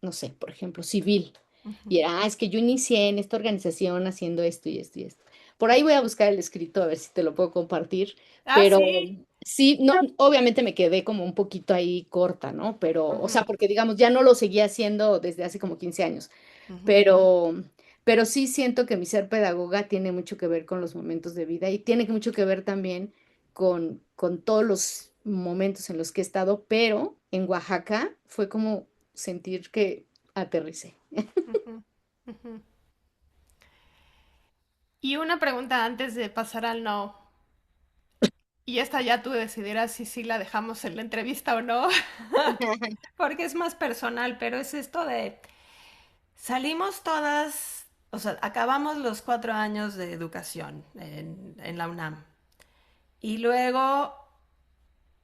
no sé, por ejemplo, civil. ujú. Y era, ah, es que yo inicié en esta organización haciendo esto y esto y esto. Por ahí voy a buscar el escrito a ver si te lo puedo compartir, Ah, pero sí. sí, no, obviamente me quedé como un poquito ahí corta, ¿no? Pero, o sea, Ujú, porque digamos, ya no lo seguía haciendo desde hace como 15 años, ujú, pero, pero sí siento que mi ser pedagoga tiene mucho que ver con los momentos de vida y tiene mucho que ver también con todos los momentos en los que he estado, pero en Oaxaca fue como sentir que aterricé. ujú, ujú. Y una pregunta antes de pasar al no. Y esta ya tú decidirás si sí la dejamos en la entrevista o no, porque es más personal, pero es esto de salimos todas, o sea, acabamos los 4 años de educación en la UNAM y luego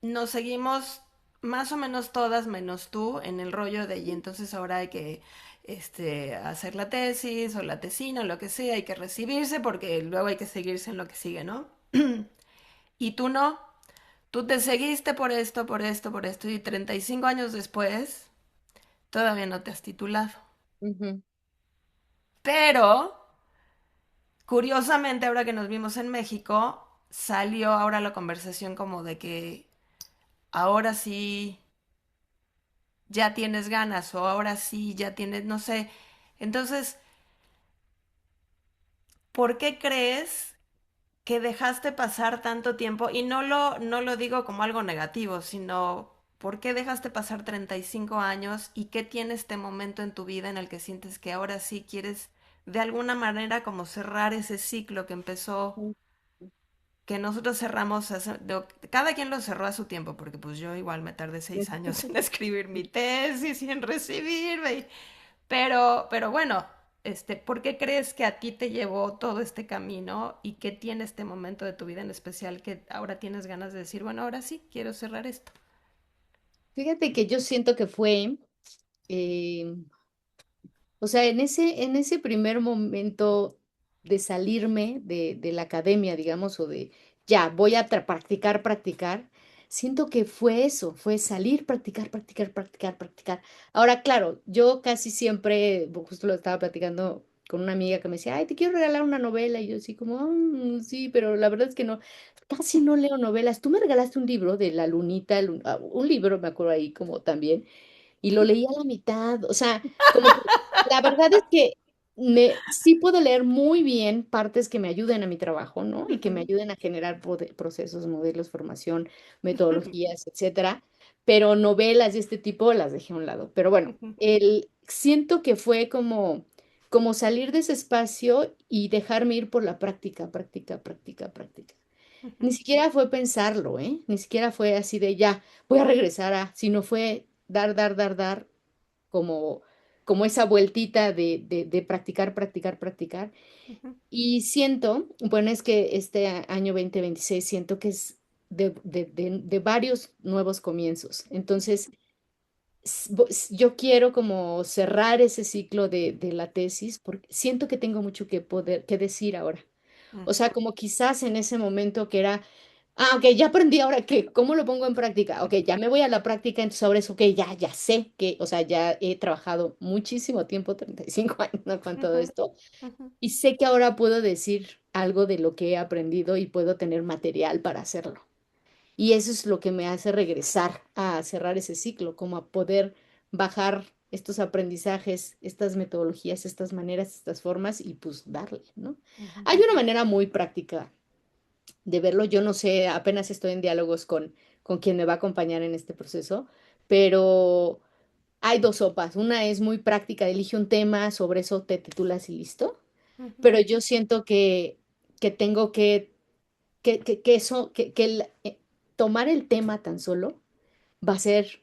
nos seguimos más o menos todas menos tú en el rollo de y entonces ahora hay que hacer la tesis o la tesina o lo que sea, hay que recibirse porque luego hay que seguirse en lo que sigue, ¿no? Y tú no, tú te seguiste por esto, por esto, por esto y 35 años después todavía no te has titulado. Ujú, Pero, curiosamente, ahora que nos vimos en México, salió ahora la conversación como de que ahora sí ya tienes ganas o ahora sí ya tienes, no sé. Entonces, ¿por qué crees? que dejaste pasar tanto tiempo y no lo digo como algo negativo, sino ¿por qué dejaste pasar 35 años y qué tiene este momento en tu vida en el que sientes que ahora sí quieres de alguna manera como cerrar ese ciclo que empezó, que nosotros cerramos, cada quien lo cerró a su tiempo, porque pues yo igual me tardé 6 años en escribir mi tesis y en recibirme, pero bueno, ¿por qué crees que a ti te llevó todo este camino y qué tiene este momento de tu vida en especial que ahora tienes ganas de decir, bueno, ahora sí, quiero cerrar esto? Fíjate que yo siento que fue, eh, o sea, en ese primer momento de salirme de la academia, digamos, o de ya, voy a practicar, practicar, siento que fue eso, fue salir, practicar, practicar, practicar, practicar. Ahora, claro, yo casi siempre, justo lo estaba platicando con una amiga que me decía, ay, te quiero regalar una novela, y yo así como, sí, pero la verdad es que no, casi no leo novelas. Tú me regalaste un libro de La Lunita, un libro, me acuerdo ahí como también y lo leí a la mitad, o sea, como que la verdad es que sí puedo leer muy bien partes que me ayuden a mi trabajo, ¿no? Y que me Ujú, ayuden a generar procesos, modelos, formación, ujú, metodologías, etcétera, pero novelas de este tipo las dejé a un lado. Pero bueno, ujú, siento que fue como salir de ese espacio y dejarme ir por la práctica, práctica, práctica, práctica. Ni ujú, siquiera fue pensarlo, ¿eh? Ni siquiera fue así de ya, voy a regresar a, sino fue dar, dar, dar, dar, como, como esa vueltita de practicar, practicar, practicar. ujú, Y siento, bueno, es que este año 2026 siento que es de varios nuevos comienzos. Entonces, yo quiero como cerrar ese ciclo de la tesis porque siento que tengo mucho que poder, que decir ahora. O ujú, sea, como quizás en ese momento que era, ok, ya aprendí ahora que, ¿cómo lo pongo en práctica? Ok, ya me voy a la práctica, entonces ahora es, ok, ya sé que, o sea, ya he trabajado muchísimo tiempo, 35 años, ¿no? Con todo ujú, esto, ujú, y sé que ahora puedo decir algo de lo que he aprendido y puedo tener material para hacerlo. Y eso es lo que me hace regresar a cerrar ese ciclo, como a poder bajar estos aprendizajes, estas metodologías, estas maneras, estas formas y pues darle, ¿no? ujú, Hay una manera muy práctica de verlo. Yo no sé, apenas estoy en diálogos con quien me va a acompañar en este proceso, pero hay dos sopas. Una es muy práctica, elige un tema, sobre eso te titulas y listo. ujú, Pero yo siento que tengo que eso, que tomar el tema tan solo va a ser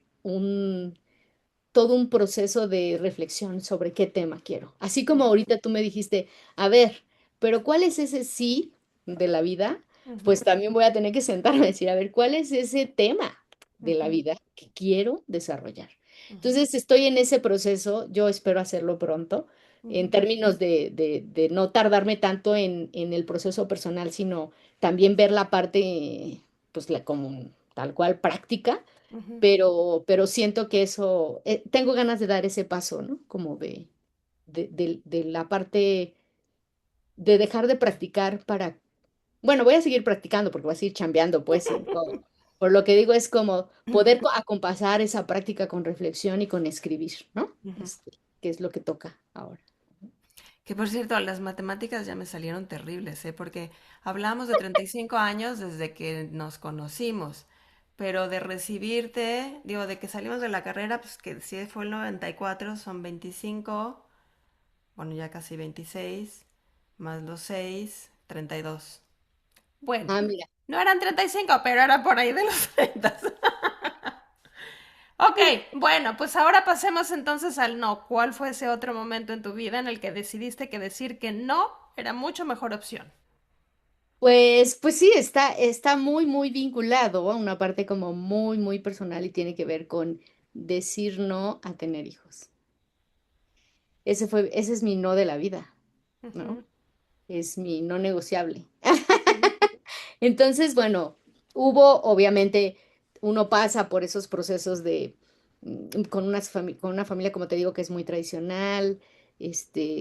todo un proceso de reflexión sobre qué tema quiero. Así como ujú, ahorita tú me dijiste, a ver, pero ¿cuál es ese sí de la vida? ujú, Pues también voy a tener que sentarme a decir, a ver, ¿cuál es ese tema de la ujú, vida que quiero desarrollar? ujú, Entonces, estoy en ese proceso, yo espero hacerlo pronto, en ujú, términos de no tardarme tanto en el proceso personal, sino también ver la parte, pues, como tal cual práctica, ujú, pero siento que eso, tengo ganas de dar ese paso, ¿no? Como de la parte de dejar de practicar para, bueno, voy a seguir practicando porque voy a seguir chambeando, pues, y todo. Por lo que digo es como poder acompasar esa práctica con reflexión y con escribir, ¿no? ujú. Que es lo que toca ahora. Que por cierto, las matemáticas ya me salieron terribles, ¿eh? Porque hablamos de 35 años desde que nos conocimos, pero de recibirte, digo, de que salimos de la carrera, pues que si fue el 94 son 25, bueno, ya casi 26, más los 6, 32. Bueno, Ah, mira. no eran 35, pero era por ahí de los 30. Ok, bueno, pues ahora pasemos entonces al no. ¿Cuál fue ese otro momento en tu vida en el que decidiste que decir que no era mucho mejor opción? Pues sí, está muy, muy vinculado a una parte como muy, muy personal y tiene que ver con decir no a tener hijos. Ese es mi no de la vida, ¿no? Ujú, Es mi no negociable. ujú, Entonces, bueno, hubo, obviamente, uno pasa por esos procesos con una familia, como te digo, que es muy tradicional,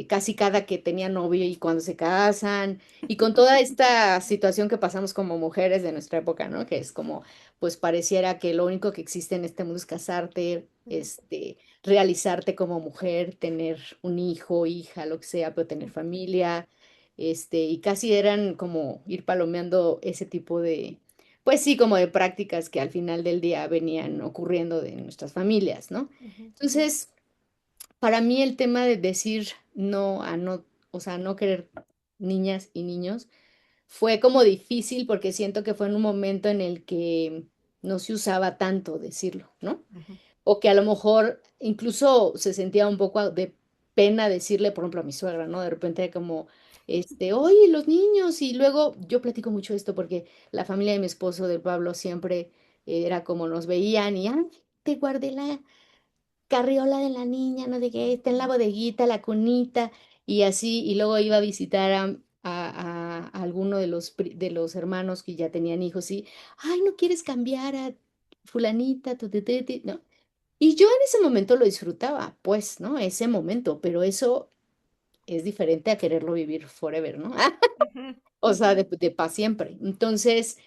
casi cada que tenía novio y cuando se casan, y con toda esta situación que pasamos como mujeres de nuestra época, ¿no? Que es como, pues pareciera que lo único que existe en este mundo es casarte, ujú, realizarte como mujer, tener un hijo, hija, lo que sea, pero tener familia. y casi eran como ir palomeando ese tipo de, pues sí, como de prácticas que al final del día venían ocurriendo de nuestras familias, ¿no? Ujú, Entonces, para mí el tema de decir no a no, o sea, no querer niñas y niños fue como difícil porque siento que fue en un momento en el que no se usaba tanto decirlo, ¿no? ujú, O que a lo mejor incluso se sentía un poco de pena decirle, por ejemplo, a mi suegra, ¿no? De repente como, oye, los niños, y luego yo platico mucho esto porque la familia de mi esposo, de Pablo, siempre era como nos veían y, ay, te guardé la carriola de la niña, no sé qué, está en la bodeguita, la cunita, y así, y luego iba a visitar a alguno de de los hermanos que ya tenían hijos, y, ay, ¿no quieres cambiar a fulanita? ¿No? Y yo en ese momento lo disfrutaba, pues, ¿no? Ese momento, pero eso es diferente a quererlo vivir forever, ¿no? ujú, O ujú, sea, de para siempre. Entonces,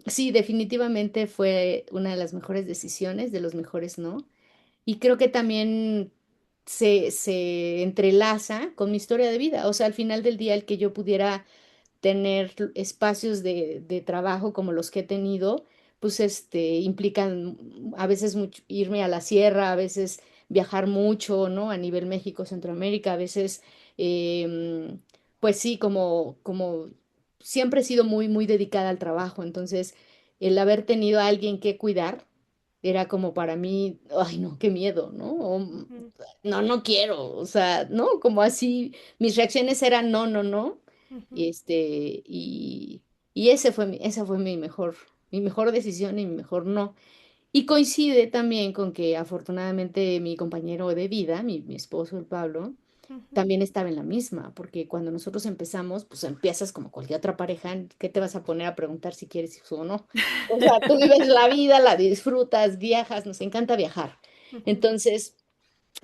sí, definitivamente fue una de las mejores decisiones, de los mejores no. Y creo que también se entrelaza con mi historia de vida. O sea, al final del día, el que yo pudiera tener espacios de trabajo como los que he tenido, pues implican a veces irme a la sierra, a veces viajar mucho, ¿no? A nivel México, Centroamérica, a veces, em, pues sí, como siempre he sido muy, muy dedicada al trabajo. Entonces, el haber tenido a alguien que cuidar era como para mí, ay, no, qué miedo, ¿no? ujú, No, no quiero, o sea, ¿no? Como así, mis reacciones eran no, no, no. ujú, Y y esa fue mi mejor decisión y mi mejor no. Y coincide también con que afortunadamente mi compañero de vida, mi esposo, el Pablo, ujú. también estaba en la misma, porque cuando nosotros empezamos, pues empiezas como cualquier otra pareja, ¿qué te vas a poner a preguntar si quieres hijos o no? O sea, tú vives la vida, la disfrutas, viajas, nos encanta viajar. Ujú, Entonces,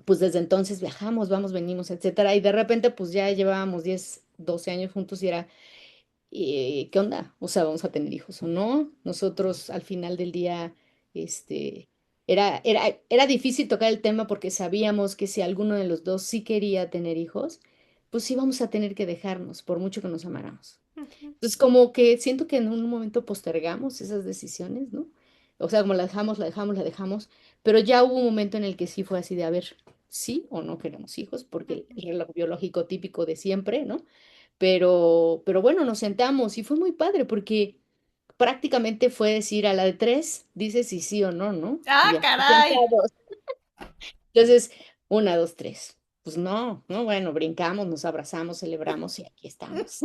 pues desde entonces viajamos, vamos, venimos, etcétera, y de repente pues ya llevábamos 10 12 años juntos y era, ¿qué onda? O sea, ¿vamos a tener hijos o no? Nosotros al final del día, este, era difícil tocar el tema porque sabíamos que si alguno de los dos sí quería tener hijos, pues sí vamos a tener que dejarnos, por mucho que nos amáramos. ujú, Entonces, como que siento que en un momento postergamos esas decisiones, ¿no? O sea, como la dejamos, la dejamos, la dejamos, pero ya hubo un momento en el que sí fue así de, a ver, sí o no queremos hijos, porque ujú. el reloj biológico típico de siempre, ¿no? Pero bueno, nos sentamos y fue muy padre porque prácticamente fue decir a la de tres, dice si sí o no, ¿no? Y Ah, así caray. sentados. Entonces, una, dos, tres. Pues no, no, bueno, brincamos, nos abrazamos, celebramos y aquí estamos.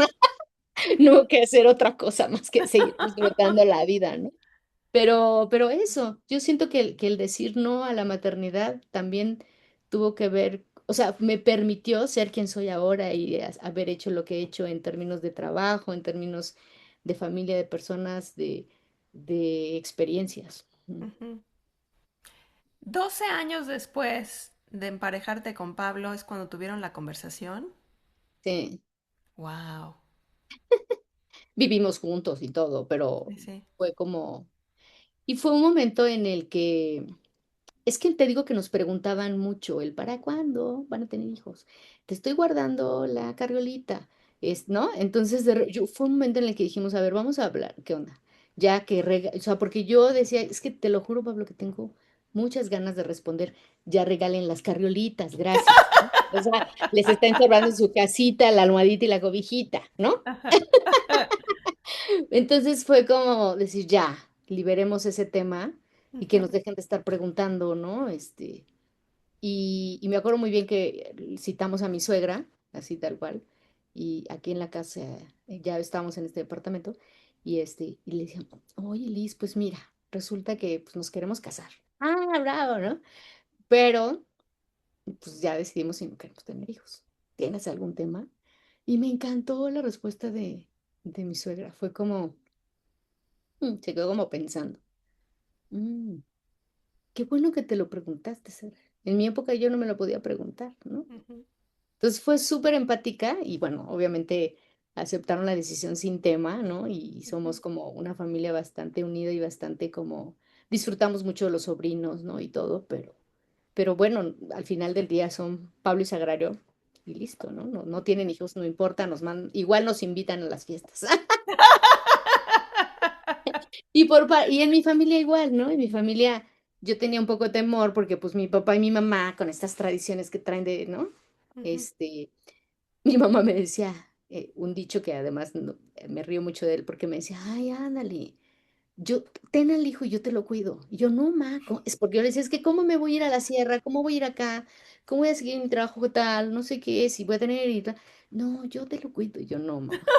No hubo que hacer otra cosa más que seguir disfrutando la vida, ¿no? Pero eso, yo siento que el decir no a la maternidad también tuvo que ver, o sea, me permitió ser quien soy ahora y haber hecho lo que he hecho en términos de trabajo, en términos de familia, de personas, de experiencias. Ujú. 12 años después de emparejarte con Pablo es cuando tuvieron la conversación. Sí, Wow. vivimos juntos y todo, pero Sí, sí. fue como, y fue un momento en el que es que te digo que nos preguntaban mucho el ¿para cuándo van a tener hijos? Te estoy guardando la carriolita, ¿no? Entonces fue un momento en el que dijimos, a ver, vamos a hablar, ¿qué onda? Ya que, o sea, porque yo decía, es que te lo juro, Pablo, que tengo muchas ganas de responder, ya regalen las carriolitas, gracias, ¿no? O sea, les está encerrando en su casita la almohadita y la cobijita, ¿no? Ajá. Entonces fue como decir, ya, liberemos ese tema y que nos Ujú, dejen de estar preguntando, ¿no? Y me acuerdo muy bien que citamos a mi suegra, así tal cual, y aquí en la casa ya estábamos en este departamento, y le decíamos, oye Liz, pues mira, resulta que pues, nos queremos casar. Ah, bravo, ¿no? Pero pues ya decidimos si no queremos tener hijos. ¿Tienes algún tema? Y me encantó la respuesta de mi suegra. Fue como, se quedó como pensando. "Mm, qué bueno que te lo preguntaste, Sara. En mi época yo no me lo podía preguntar, ¿no?" ujú, Entonces fue súper empática y bueno, obviamente aceptaron la decisión sin tema, ¿no? Y ujú, somos como una familia bastante unida y bastante como disfrutamos mucho de los sobrinos, ¿no? Y todo, pero bueno, al final del día son Pablo y Sagrario, y listo, ¿no? No, no tienen hijos, no importa, igual nos invitan a las fiestas. Y en mi familia igual, ¿no? En mi familia yo tenía un poco de temor porque pues mi papá y mi mamá con estas tradiciones que traen de, ¿no? Ujú. Este, mi mamá me decía un dicho que además me río mucho de él porque me decía, ay, ándale, yo, ten al hijo y yo te lo cuido. Y yo, no, ma, es porque yo le decía, es que ¿cómo me voy a ir a la sierra? ¿Cómo voy a ir acá? ¿Cómo voy a seguir mi trabajo tal? No sé qué, si voy a tener y tal. No, yo te lo cuido. Y yo, no, mamá.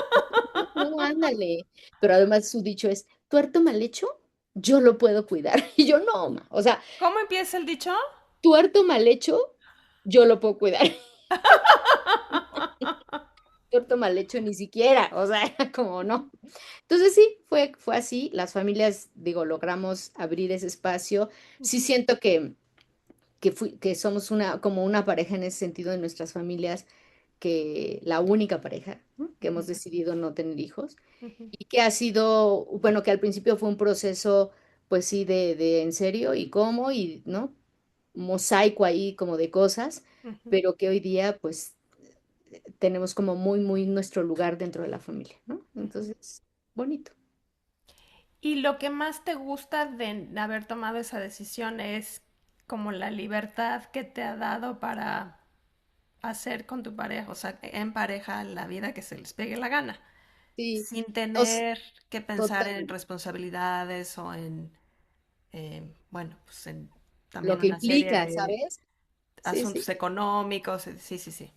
No, ándale. Pero además su dicho es, tuerto mal hecho, yo lo puedo cuidar. Y yo, no, ma. O sea, ¿Cómo empieza el dicho? tuerto mal hecho, yo lo puedo cuidar. Tuerto mal hecho ni siquiera. O sea, como no. Entonces sí, fue así. Las familias, digo, logramos abrir ese espacio. Sí Ujú, siento que somos como una pareja en ese sentido de nuestras familias, que la única pareja, ¿no? Que hemos ujú, decidido no tener hijos ujú, y que ha sido, bueno, que al principio fue un proceso, pues sí, de en serio y cómo, y, ¿no? Mosaico ahí como de cosas, ujú, pero que hoy día, pues, tenemos como muy, muy nuestro lugar dentro de la familia, ¿no? ujú. Entonces, bonito. Y lo que más te gusta de haber tomado esa decisión es como la libertad que te ha dado para hacer con tu pareja, o sea, en pareja la vida que se les pegue la gana, Sí, sin os- tener que pensar en totalmente. responsabilidades o en, bueno, pues en Lo también que una serie implica, de ¿sabes? Sí, sí. asuntos económicos, sí, sí, sí.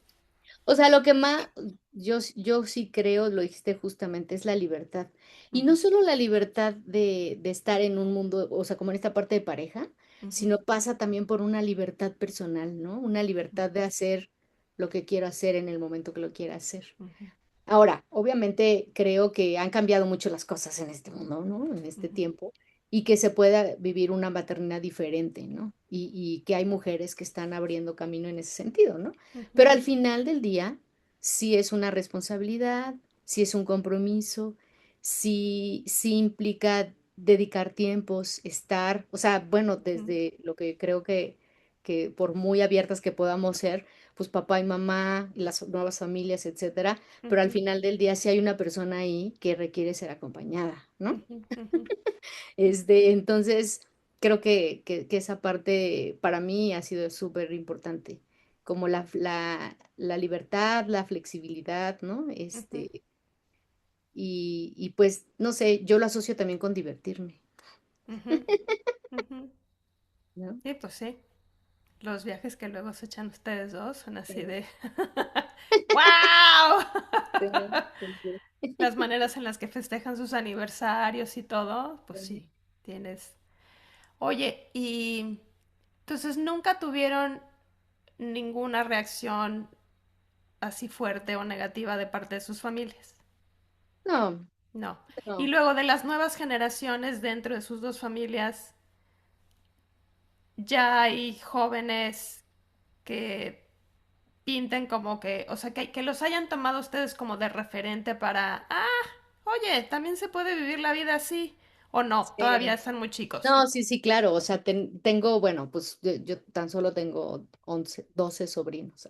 O sea, lo que más yo sí creo, lo dijiste justamente, es la libertad. Y Ujú, no solo la libertad de estar en un mundo, o sea, como en esta parte de pareja, ujú, sino pasa también por una libertad personal, ¿no? Una libertad de hacer lo que quiero hacer en el momento que lo quiera hacer. ujú, Ahora, obviamente creo que han cambiado mucho las cosas en este mundo, ¿no? En este ujú, tiempo, y que se pueda vivir una maternidad diferente, ¿no? Y que hay mujeres que están abriendo camino en ese sentido, ¿no? ujú, Pero al final del día, sí es una responsabilidad, sí es un compromiso, sí implica dedicar tiempos, estar, o sea, bueno, ujú, desde lo que creo que por muy abiertas que podamos ser, pues papá y mamá, las nuevas familias, etcétera, pero al ujú, final del día sí hay una persona ahí que requiere ser acompañada, ¿no? ujú, ujú, Entonces, creo que esa parte para mí ha sido súper importante, como la libertad, la flexibilidad, ¿no? ujú, Y pues, no sé, yo lo asocio también con divertirme, ujú, ujú. ¿no? Y pues sí, los viajes que luego se echan ustedes dos son así Sí, de ¡Wow! sí, sí, sí. Las maneras en las que festejan sus aniversarios y todo, pues Sí. sí, tienes. Oye, y entonces nunca tuvieron ninguna reacción así fuerte o negativa de parte de sus familias. No, No. Y no. luego de las nuevas generaciones dentro de sus dos familias, ya hay jóvenes que pinten como que, o sea, que los hayan tomado ustedes como de referente para, oye, también se puede vivir la vida así, o no, todavía Sí. están muy chicos. No, sí, sí, claro. O sea, tengo, bueno, pues yo tan solo tengo 11 12 sobrinos.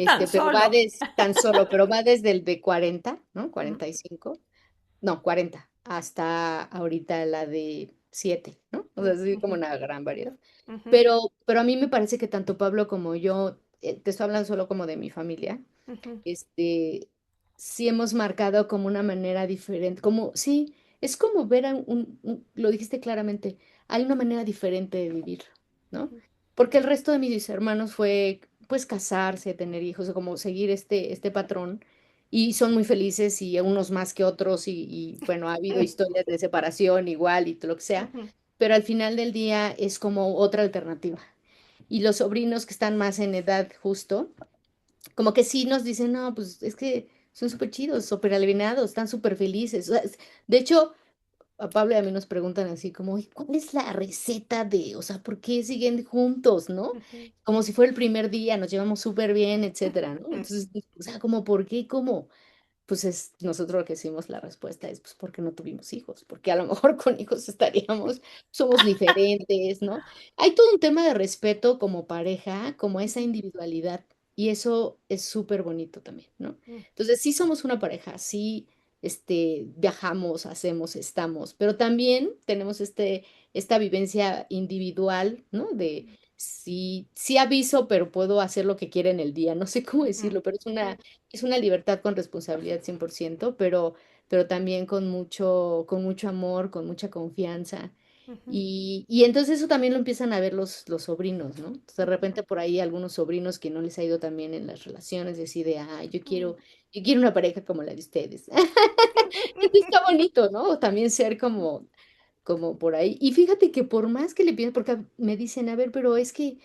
Tan Pero va solo. tan solo, pero va desde el de 40, ¿no? Ujú, 45, no, 40, hasta ahorita la de 7, ¿no? O sea, sí, como ujú, una gran variedad. ujú, Pero a mí me parece que tanto Pablo como yo, te estoy hablando solo como de mi familia, ujú, este, sí hemos marcado como una manera diferente, como, sí, es como ver lo dijiste claramente, hay una manera diferente de vivir, ¿no? ujú, Porque el resto de mis hermanos fue, pues, casarse, tener hijos, o como seguir este patrón, y son muy felices, y unos más que otros, bueno, ha habido historias de separación igual y todo lo que sea, ujú, pero al final del día es como otra alternativa. Y los sobrinos que están más en edad justo, como que sí nos dicen, no, pues es que son súper chidos, súper alivianados, están súper felices. O sea, de hecho, a Pablo y a mí nos preguntan así como, "Oye, ¿cuál es la receta de, o sea, por qué siguen juntos, no? ujú, Como si fuera el primer día, nos llevamos súper bien, etcétera, ¿no? ujú. Entonces, o sea, como, ¿por qué? ¿Cómo? Pues nosotros lo que decimos, la respuesta es, pues, porque no tuvimos hijos, porque a lo mejor con hijos somos diferentes, ¿no? Hay todo un tema de respeto como pareja, como esa individualidad. Y eso es súper bonito también, ¿no? Mm, Entonces, sí somos una pareja, sí, viajamos, hacemos, estamos, pero también tenemos esta vivencia individual, ¿no? De sí, sí aviso, pero puedo hacer lo que quiera en el día. No sé cómo ujú, decirlo, pero es una libertad con responsabilidad 100%, pero también con mucho amor, con mucha confianza. ujú, Y entonces eso también lo empiezan a ver los sobrinos, ¿no? Entonces de repente por ahí algunos sobrinos que no les ha ido tan bien en las relaciones, decide, ah, ujú. yo quiero una pareja como la de ustedes. Entonces está bonito, ¿no? También ser como por ahí. Y fíjate que por más que le pidan, porque me dicen, a ver, pero es que,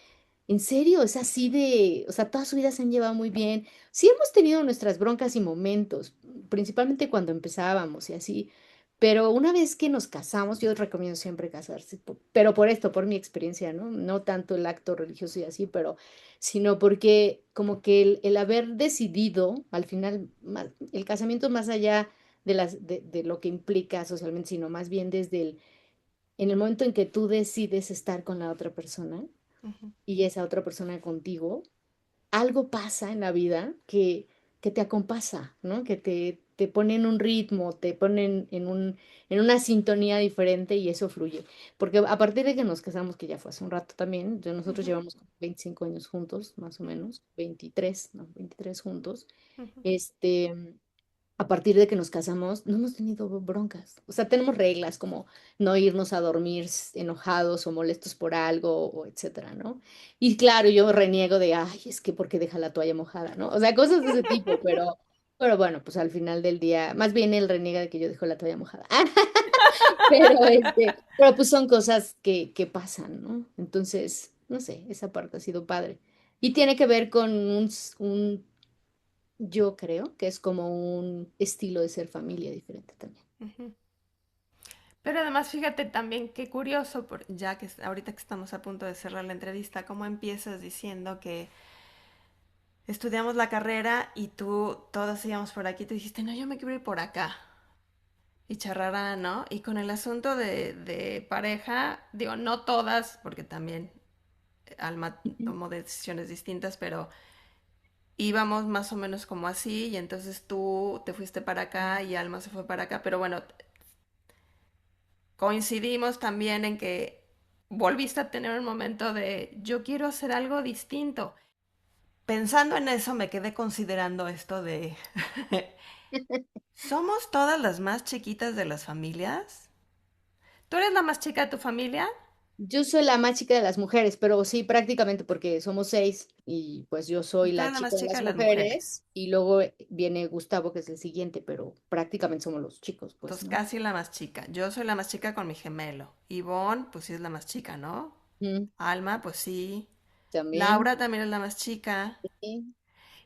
en serio, es así de, o sea, toda su vida se han llevado muy bien. Sí hemos tenido nuestras broncas y momentos, principalmente cuando empezábamos y así, pero una vez que nos casamos, yo recomiendo siempre casarse, pero por esto, por mi experiencia, ¿no? No tanto el acto religioso y así, pero sino porque como que el haber decidido, al final, el casamiento más allá de lo que implica socialmente, sino más bien desde en el momento en que tú decides estar con la otra persona Ujú, y esa otra persona contigo, algo pasa en la vida que te acompasa, ¿no? Que te pone en un ritmo, te ponen en una sintonía diferente y eso fluye. Porque a partir de que nos casamos, que ya fue hace un rato también, nosotros ujú, llevamos 25 años juntos, más o ujú, menos, 23 no, 23 juntos. ujú, Este, a partir de que nos casamos, no hemos tenido broncas. O sea, tenemos reglas como no irnos a dormir enojados o molestos por algo, o etcétera, ¿no? Y claro, yo reniego de, ay, es que ¿por qué deja la toalla mojada, ¿no? O sea, cosas de ese tipo, pero bueno, pues al final del día, más bien él reniega de que yo dejo la toalla mojada. Pero pues son cosas que pasan, ¿no? Entonces, no sé, esa parte ha sido padre. Y tiene que ver con yo creo que es como un estilo de ser familia diferente también. ujú. Pero además, fíjate también qué curioso, ya que ahorita que estamos a punto de cerrar la entrevista, cómo empiezas diciendo que estudiamos la carrera y tú, todos íbamos por aquí, tú dijiste, no, yo me quiero ir por acá. Y charrará, ¿no? Y con el asunto de pareja, digo, no todas, porque también Alma Ujú. tomó decisiones distintas, pero íbamos más o menos como así, y entonces tú te fuiste para acá y Alma se fue para acá, pero bueno, coincidimos también en que volviste a tener un momento de yo quiero hacer algo distinto. Pensando en eso me quedé considerando esto de ¿somos todas las más chiquitas de las familias? ¿Tú eres la más chica de tu familia? Yo soy la más chica de las mujeres, pero sí, prácticamente porque somos seis y pues yo soy Tú la eres la chica más de chica las de las mujeres. mujeres y luego viene Gustavo, que es el siguiente, pero prácticamente somos los chicos, pues, Entonces ¿no? casi la más chica. Yo soy la más chica con mi gemelo. Ivonne, pues sí es la más chica, ¿no? Mm, Alma, pues sí. también. Laura también es la más chica. Sí.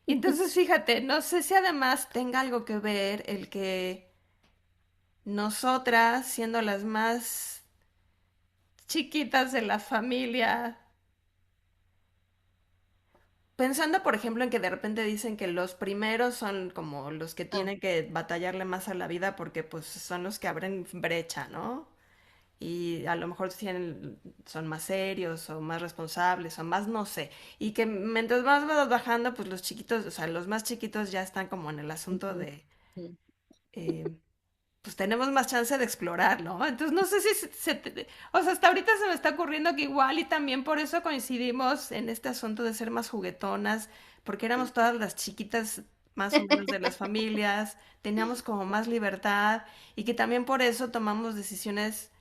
Entonces, fíjate, no sé si además tenga algo que ver el que nosotras, siendo las más chiquitas de la familia, pensando, por ejemplo, en que de repente dicen que los primeros son como los que Ah, tienen que batallarle más a la vida porque pues son los que abren brecha, ¿no? Y a lo mejor son más serios o más responsables o más no sé. Y que mientras más vas bajando, pues los chiquitos, o sea, los más chiquitos ya están como en el asunto ujú, de, ujú. eh, pues tenemos más chance de explorar, ¿no? Entonces no sé si o sea, hasta ahorita se me está ocurriendo que igual y también por eso coincidimos en este asunto de ser más juguetonas, porque éramos todas las chiquitas más o menos de las familias, teníamos como más libertad y que también por eso tomamos decisiones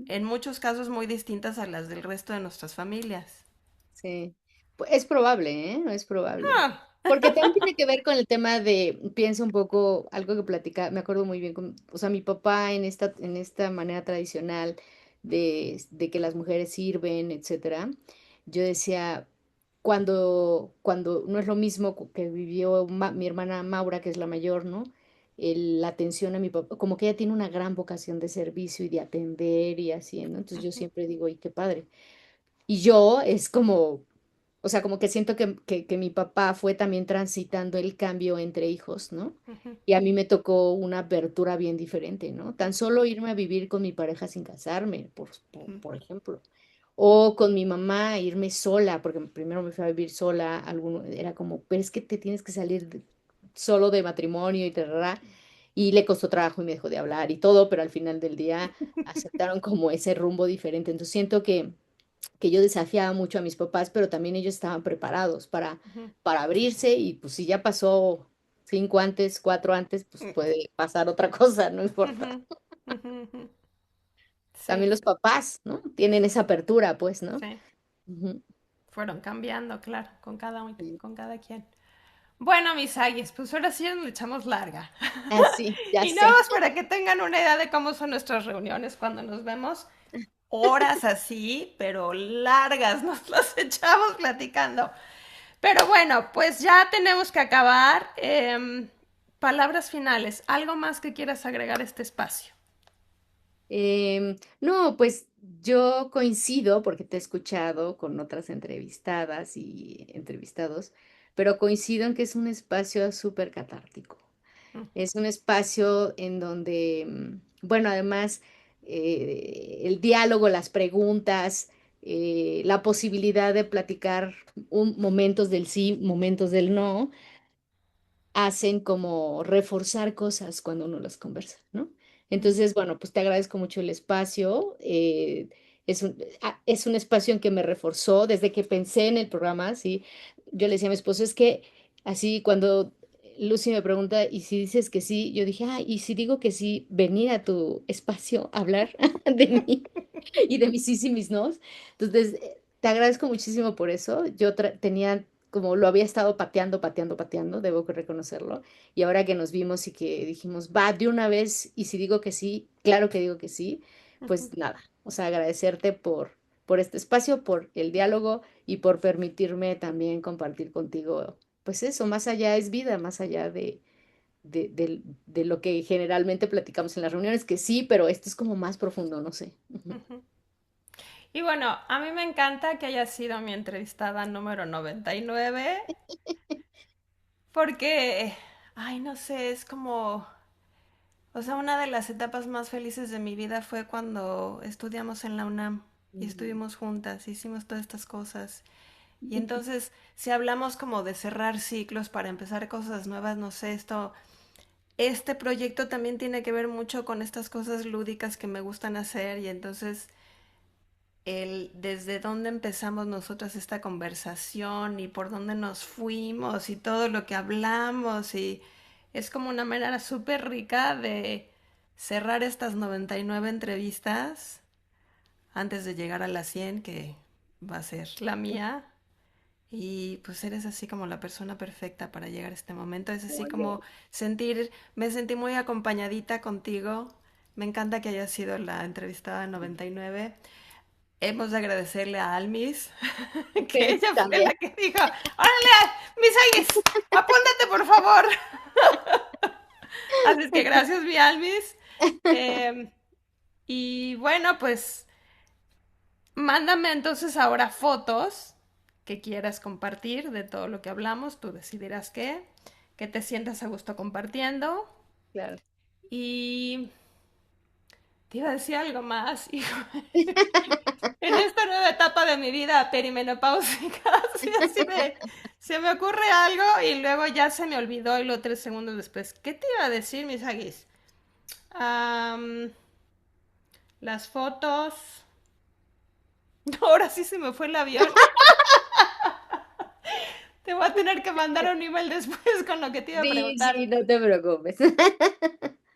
en muchos casos muy distintas a las del resto de nuestras familias. Sí, pues es probable, ¿eh? Es probable. Ah, Porque también tiene que ver con el tema de, pienso un poco, algo que platica, me acuerdo muy bien o sea, mi papá en esta manera tradicional de que las mujeres sirven, etcétera. Yo decía, cuando no es lo mismo que vivió mi hermana Maura, que es la mayor, ¿no? La atención a mi papá, como que ella tiene una gran vocación de servicio y de atender y así, ¿no? Entonces yo ujú, siempre digo, ¡y qué padre! Y yo es como, o sea, como que siento que mi papá fue también transitando el cambio entre hijos, ¿no? ujú, Y a mí me tocó una apertura bien diferente, ¿no? Tan solo irme a vivir con mi pareja sin casarme, por ejemplo. o con mi mamá irme sola, porque primero me fui a vivir sola, era como, pero es que te tienes que salir solo de matrimonio y tal, y le costó trabajo y me dejó de hablar y todo, pero al final del día aceptaron como ese rumbo diferente. Entonces siento que yo desafiaba mucho a mis papás, pero también ellos estaban preparados Ujú, para abrirse y pues si ya pasó 5 antes, 4 antes, pues mm, puede pasar otra cosa, no importa. ujú, ujú, ujú. También Sí, los papás, ¿no? Tienen esa apertura, pues, ¿no? sí. Ujú. Fueron cambiando, claro, Sí. con cada quien. Bueno, mis Agis, pues ahora sí nos le echamos larga. Así, ya Y nada sé. más para que tengan una idea de cómo son nuestras reuniones cuando nos vemos. Horas así, pero largas, nos las echamos platicando. Pero bueno, pues ya tenemos que acabar. Palabras finales. ¿Algo más que quieras agregar a este espacio? No, pues yo coincido, porque te he escuchado con otras entrevistadas y entrevistados, pero coincido en que es un espacio súper catártico. Mm, Es un espacio en donde, bueno, además, el diálogo, las preguntas, la posibilidad de platicar momentos del sí, momentos del no, hacen como reforzar cosas cuando uno las conversa, ¿no? mm, Entonces, bueno, pues te agradezco mucho el espacio. Es un espacio en que me reforzó desde que pensé en el programa, ¿sí? Yo le decía a mi esposo, es que así cuando Lucy me pregunta, ¿y si dices que sí? Yo dije, ah, ¿y si digo que sí, venir a tu espacio a hablar de mí y de mis sí y mis nos? Entonces, te agradezco muchísimo por eso. Yo tenía como lo había estado pateando, pateando, pateando, debo que reconocerlo. Y ahora que nos vimos y que dijimos, va de una vez, y si digo que sí, claro que digo que sí, ujú, pues nada, o sea, agradecerte por este espacio, por el diálogo y por permitirme también compartir contigo, pues eso, más allá es vida, más allá de lo que generalmente platicamos en las reuniones, que sí, pero esto es como más profundo, no sé. Ujú. ujú. Y bueno, a mí me encanta que haya sido mi entrevistada número 99, porque, ay, no sé, es como, o sea, una de las etapas más felices de mi vida fue cuando estudiamos en la UNAM y Ujú. estuvimos juntas, hicimos todas estas cosas. Y entonces, si hablamos como de cerrar ciclos para empezar cosas nuevas, no sé, este proyecto también tiene que ver mucho con estas cosas lúdicas que me gustan hacer y entonces el desde dónde empezamos nosotras esta conversación y por dónde nos fuimos y todo lo que hablamos y es como una manera súper rica de cerrar estas 99 entrevistas antes de llegar a la 100 que va a ser la mía. Y pues eres así como la persona perfecta para llegar a este momento. Es así Muy como bien. me sentí muy acompañadita contigo. Me encanta que haya sido la entrevistada 99. Hemos de agradecerle a Almis, que Sí, ella fue la también. que dijo, órale, mis Agis, apúntate por favor. Así es que gracias, mi Almis. Eh, y bueno, pues mándame entonces ahora fotos que quieras compartir de todo lo que hablamos. Tú decidirás qué, que te sientas a gusto compartiendo. Claro. Y te iba a decir algo más, hijo. En esta nueva etapa de mi vida perimenopáusica, así de, se me ocurre algo y luego ya se me olvidó y luego 3 segundos después, ¿qué te iba a decir, mis Agis? Am, las fotos, ahora sí se me fue el avión. Te voy a tener que mandar un email después con lo que te iba a Sí, preguntar. sí, no te preocupes.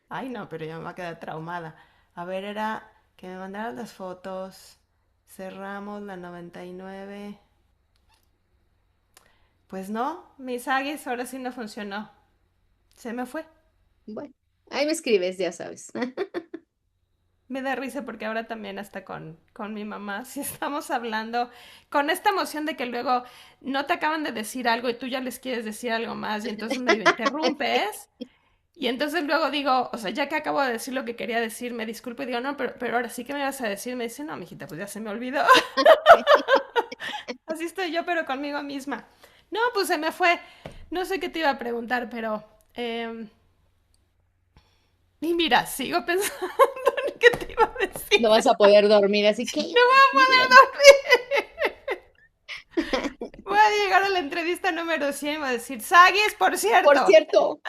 Ay, no, pero ya me va a quedar traumada. A ver, era que me mandaras las fotos. Cerramos la 99. Pues no, mis Agis ahora sí no funcionó. Se me fue. Bueno, ahí me escribes, ya sabes. Me da risa porque ahora también hasta con mi mamá, si estamos hablando con esta emoción de que luego no te acaban de decir algo y tú ya les quieres decir algo más y entonces medio interrumpes y entonces luego digo, o sea, ya que acabo de decir lo que quería decir, me disculpo y digo, no, pero ahora sí que me vas a decir, me dice, no, mijita, pues ya se me olvidó. Así estoy yo, pero conmigo misma. No, pues se me fue. No sé qué te iba a preguntar, pero... y mira, sigo pensando. ¿Qué te iba a decir? No vas a poder dormir, así que No voy a poder dormir. Voy a llegar a la entrevista número 100 y voy a decir, Sagis, por por cierto. cierto,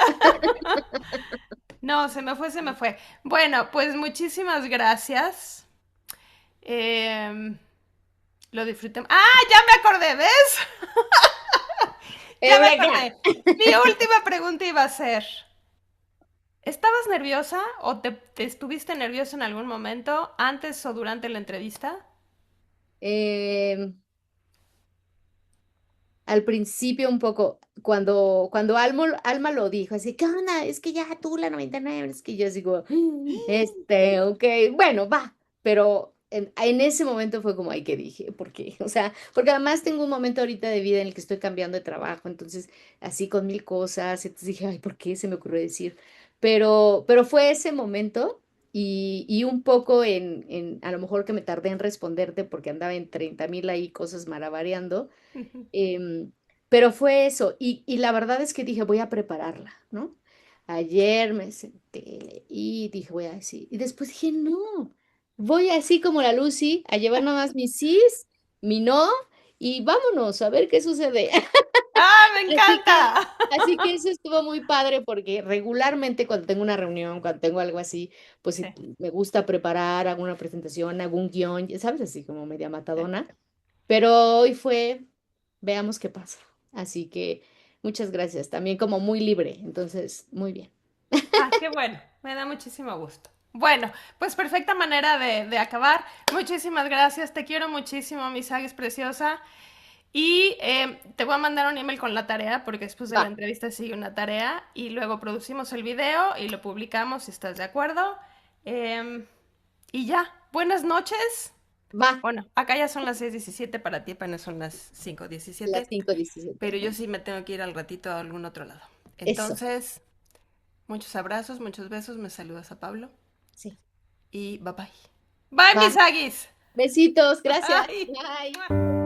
No, se me fue, se me fue. Bueno, pues muchísimas gracias. Em, lo disfruté. ¡Ah! Ya me acordé, ¿ves? Ya me Eureka. acordé. Mi última pregunta iba a ser, ¿estabas nerviosa o te estuviste nervioso en algún momento antes o durante la entrevista? Eh, Al principio un poco, cuando Alma lo dijo, así, ¿qué onda? Es que ya tú la 99, es que yo digo, ok, bueno, va, pero en ese momento fue como, ay, ¿qué dije? ¿Por qué? O sea, porque además tengo un momento ahorita de vida en el que estoy cambiando de trabajo, entonces, así con mil cosas, entonces dije, ay, ¿por qué se me ocurrió decir? Pero fue ese momento. Y un poco a lo mejor que me tardé en responderte porque andaba en 30,000 ahí cosas maravariando. Em, pero fue eso, y la verdad es que dije, voy a prepararla, ¿no? Ayer me senté y dije, voy a decir, y después dije, no, voy así como la Lucy a llevar nomás mi sís, mi no, y vámonos a ver qué sucede. ¡Ah, me Así que, encanta! así que eso estuvo muy padre porque regularmente cuando tengo una reunión, cuando tengo algo así, pues Sí, sí, me gusta preparar, hago una presentación, hago un guión, ya sabes, así como media sí. matadona. Pero hoy fue, veamos qué pasa. Así que muchas gracias. También como muy libre, entonces, muy bien. Ah, qué bueno, me da muchísimo gusto. Bueno, pues perfecta manera de acabar. Muchísimas gracias, te quiero muchísimo, mi Sagis preciosa. Y te voy a mandar un email con la tarea, porque después de la Va, entrevista sigue una tarea, y luego producimos el video y lo publicamos si estás de acuerdo. Em, y ya, buenas noches. va, Bueno, acá ya son las 6:17, para ti apenas son las las 5:17, 5:17. pero yo sí me tengo que ir al ratito a algún otro lado. Eso, Entonces, muchos abrazos, muchos besos, me saludas a Pablo sí. y bye bye. Bye, Va. mis Aggies. Besitos, gracias. Bye. Bye.